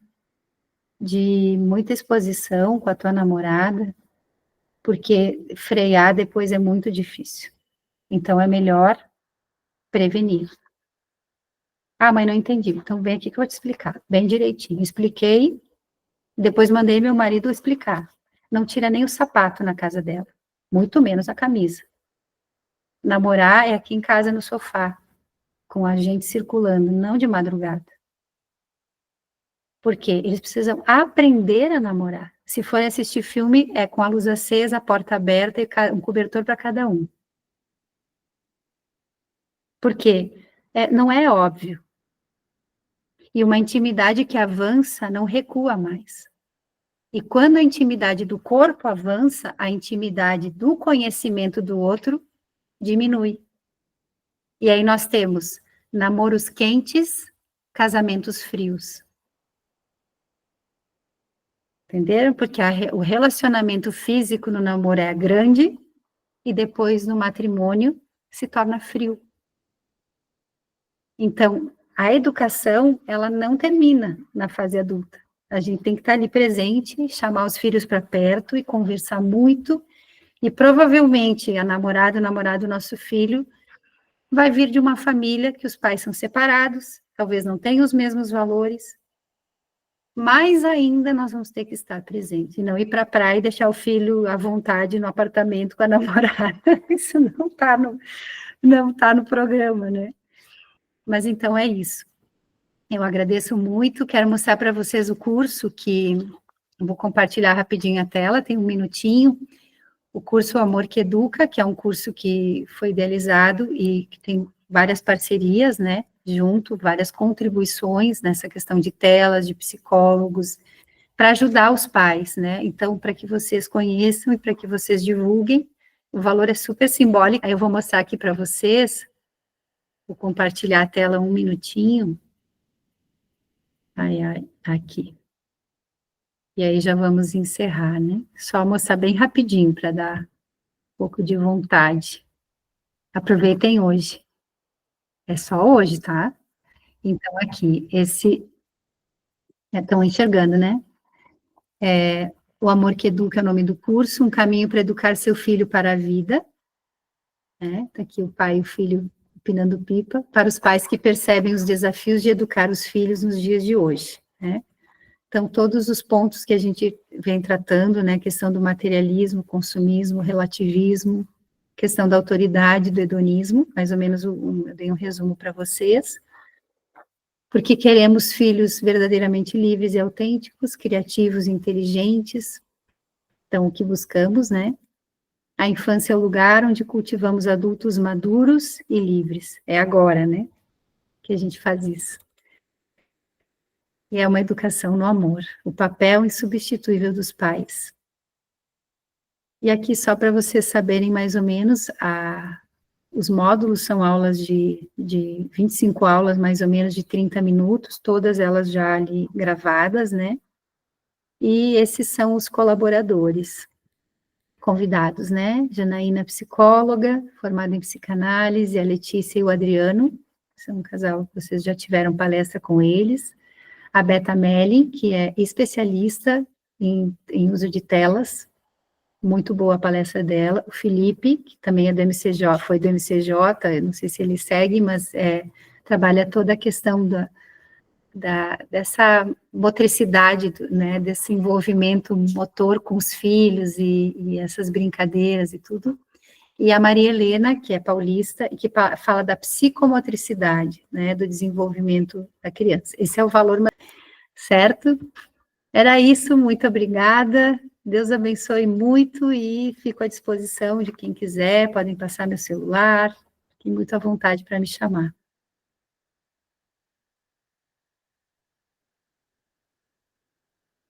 de muita exposição com a tua namorada, porque frear depois é muito difícil. Então, é melhor prevenir. Ah, mãe, não entendi. Então, vem aqui que eu vou te explicar, bem direitinho. Expliquei, depois mandei meu marido explicar. Não tira nem o sapato na casa dela, muito menos a camisa. Namorar é aqui em casa no sofá, com a gente circulando, não de madrugada. Porque eles precisam aprender a namorar. Se for assistir filme, é com a luz acesa, a porta aberta e um cobertor para cada um. Por quê? Não é óbvio. E uma intimidade que avança não recua mais. E quando a intimidade do corpo avança, a intimidade do conhecimento do outro diminui. E aí nós temos namoros quentes, casamentos frios. Entenderam? Porque o relacionamento físico no namoro é grande e depois no matrimônio se torna frio. Então, a educação, ela não termina na fase adulta. A gente tem que estar ali presente, chamar os filhos para perto e conversar muito. E provavelmente a namorada, o namorado do nosso filho vai vir de uma família que os pais são separados, talvez não tenham os mesmos valores, mais ainda nós vamos ter que estar presentes, e não ir para a praia e deixar o filho à vontade no apartamento com a namorada. Isso não tá no programa, né? Mas então é isso. Eu agradeço muito, quero mostrar para vocês o curso que eu vou compartilhar rapidinho a tela, tem um minutinho. O curso Amor que Educa, que é um curso que foi idealizado e que tem várias parcerias, né, junto, várias contribuições nessa questão de telas, de psicólogos, para ajudar os pais, né, então, para que vocês conheçam e para que vocês divulguem, o valor é super simbólico. Aí eu vou mostrar aqui para vocês, vou compartilhar a tela um minutinho, aqui. E aí já vamos encerrar, né, só mostrar bem rapidinho para dar um pouco de vontade. Aproveitem hoje. É só hoje, tá? Então, aqui, estão enxergando, né? O Amor que Educa é o nome do curso, um caminho para educar seu filho para a vida. Né? Tá aqui o pai e o filho empinando pipa, para os pais que percebem os desafios de educar os filhos nos dias de hoje. Né? Então, todos os pontos que a gente vem tratando, né? Questão do materialismo, consumismo, relativismo, questão da autoridade, do hedonismo, mais ou menos eu dei um resumo para vocês. Porque queremos filhos verdadeiramente livres e autênticos, criativos e inteligentes. Então, o que buscamos, né? A infância é o lugar onde cultivamos adultos maduros e livres. É agora, né? Que a gente faz isso. E é uma educação no amor, o papel insubstituível dos pais. E aqui, só para vocês saberem mais ou menos, os módulos são aulas de 25 aulas, mais ou menos, de 30 minutos, todas elas já ali gravadas, né? E esses são os colaboradores, convidados, né? Janaína, psicóloga, formada em psicanálise, a Letícia e o Adriano, são um casal que vocês já tiveram palestra com eles. A Beta Melling, que é especialista em uso de telas, muito boa a palestra dela. O Felipe, que também é do MCJ, foi do MCJ, não sei se ele segue, mas trabalha toda a questão dessa motricidade, né, desse envolvimento motor com os filhos e essas brincadeiras e tudo. E a Maria Helena, que é paulista, e que fala da psicomotricidade, né, do desenvolvimento da criança. Esse é o valor, certo? Era isso, muito obrigada. Deus abençoe muito e fico à disposição de quem quiser, podem passar meu celular, fiquem muito à vontade para me chamar.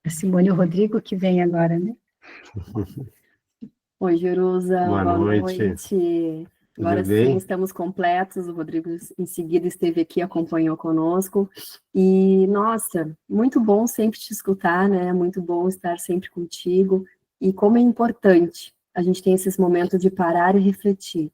A Simone e o Rodrigo que vem agora, né? Oi, Jerusa, Boa boa noite. noite. Agora sim, estamos completos. O Rodrigo, em seguida, esteve aqui, acompanhou conosco. E, nossa, muito bom sempre te escutar, né? Muito bom estar sempre contigo. E como é importante a gente ter esses momentos de parar e refletir.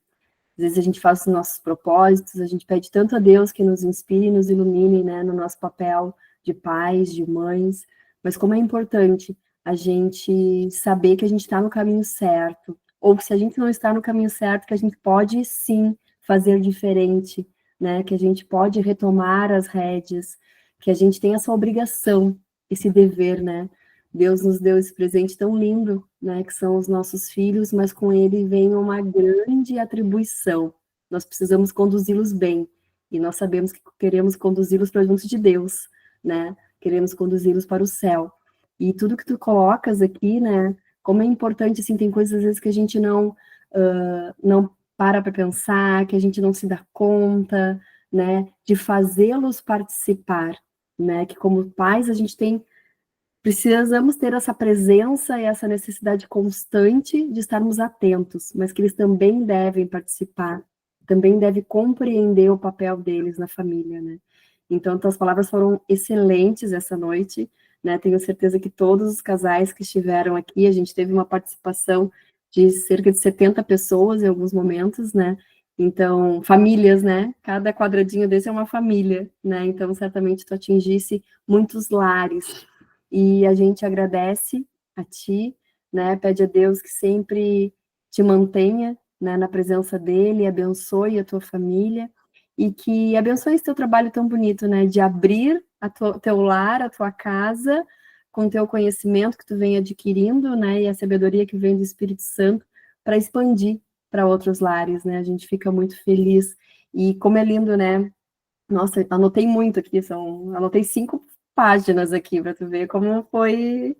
Às vezes a gente faz os nossos propósitos, a gente pede tanto a Deus que nos inspire e nos ilumine, né? No nosso papel de pais, de mães. Mas como é importante a gente saber que a gente está no caminho certo, ou que se a gente não está no caminho certo, que a gente pode sim fazer diferente, né? Que a gente pode retomar as rédeas, que a gente tem essa obrigação, esse dever, né? Deus nos deu esse presente tão lindo, né? Que são os nossos filhos, mas com ele vem uma grande atribuição. Nós precisamos conduzi-los bem, e nós sabemos que queremos conduzi-los para junto de Deus, né? Queremos conduzi-los para o céu. E tudo que tu colocas aqui, né? Como é importante, assim, tem coisas às vezes que a gente não para pensar, que a gente não se dá conta, né? De fazê-los participar, né? Que como pais a gente precisamos ter essa presença e essa necessidade constante de estarmos atentos, mas que eles também devem participar, também devem compreender o papel deles na família, né? Então, tuas palavras foram excelentes essa noite, né? Tenho certeza que todos os casais que estiveram aqui, a gente teve uma participação de cerca de 70 pessoas em alguns momentos, né? Então, famílias, né? Cada quadradinho desse é uma família, né? Então, certamente tu atingisse muitos lares. E a gente agradece a ti, né? Pede a Deus que sempre te mantenha, né, na presença dele, abençoe a tua família e que abençoe esse teu trabalho tão bonito, né? De abrir teu lar, a tua casa, com o teu conhecimento que tu vem adquirindo, né? E a sabedoria que vem do Espírito Santo para expandir para outros lares, né? A gente fica muito feliz. E como é lindo, né? Nossa, anotei muito aqui, anotei 5 páginas aqui para tu ver como foi.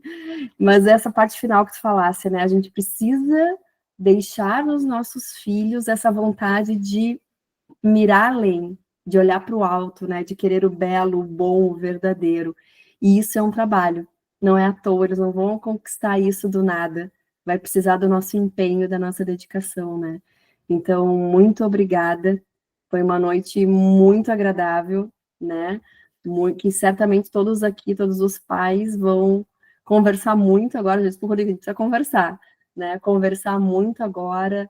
Mas essa parte final que tu falasse, né? A gente precisa deixar nos nossos filhos essa vontade de mirar além, de olhar para o alto, né? De querer o belo, o bom, o verdadeiro. E isso é um trabalho. Não é à toa, eles não vão conquistar isso do nada. Vai precisar do nosso empenho, da nossa dedicação, né? Então, muito obrigada. Foi uma noite muito agradável, né? Que certamente todos aqui, todos os pais vão conversar muito agora. Já disse para o Rodrigo, a gente precisa conversar, né? Conversar muito agora,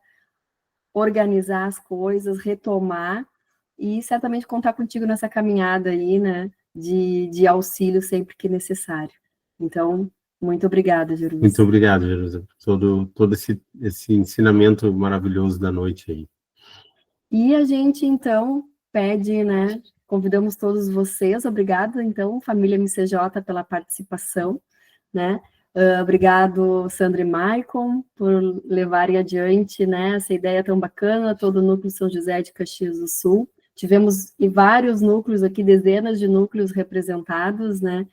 organizar as coisas, retomar e certamente contar contigo nessa caminhada aí, né? De auxílio sempre que necessário. Então, muito obrigada, Jerusa. Muito obrigado, Jerusa, por todo esse ensinamento maravilhoso da noite aí. E a gente, então, pede, né? Convidamos todos vocês, obrigada, então, família MCJ, pela participação, né? Obrigado, Sandra e Maicon, por levarem adiante, né, essa ideia tão bacana, todo o núcleo São José de Caxias do Sul. Tivemos vários núcleos aqui, dezenas de núcleos representados, né,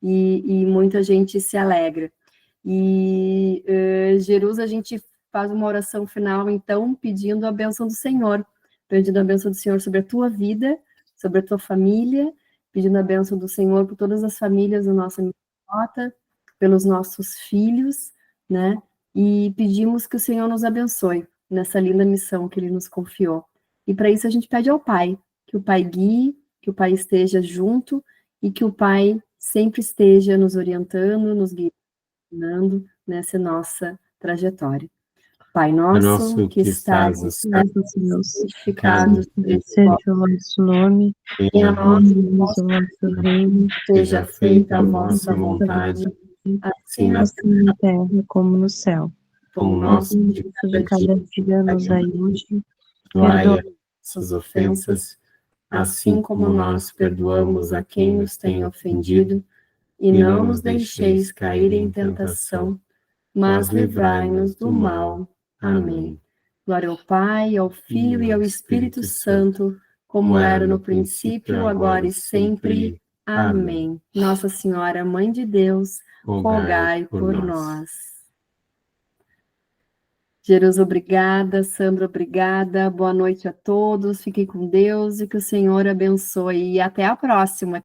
e muita gente se alegra. E, Jerusa, a gente faz uma oração final, então, pedindo a bênção do Senhor, pedindo a bênção do Senhor sobre a tua vida, sobre a tua família, pedindo a bênção do Senhor por todas as famílias do nosso MCJ, pelos nossos filhos, né? E pedimos que o Senhor nos abençoe nessa linda missão que Ele nos confiou. E para isso a gente pede ao Pai, que o Pai guie, que o Pai esteja junto e que o Pai sempre esteja nos orientando, nos guiando nessa nossa trajetória. Pai nosso, que estás nos céus, santificado seja o vosso nome, venha a nós o vosso reino, seja feita a vossa vontade, assim na terra como no céu. pão nosso De cada dia nos dai hoje, Perdoai nossas ofensas, assim como nós perdoamos a quem nos tem ofendido, e não nos deixeis cair em tentação, mas livrai-nos do mal. Amém. Glória ao Pai, ao Filho e ao Espírito Santo, como era no princípio, agora e sempre. Amém. Nossa Senhora, Mãe de Deus, rogai por nós. Jerusa, obrigada. Sandra, obrigada. Boa noite a todos. Fiquem com Deus e que o Senhor abençoe. E até a próxima.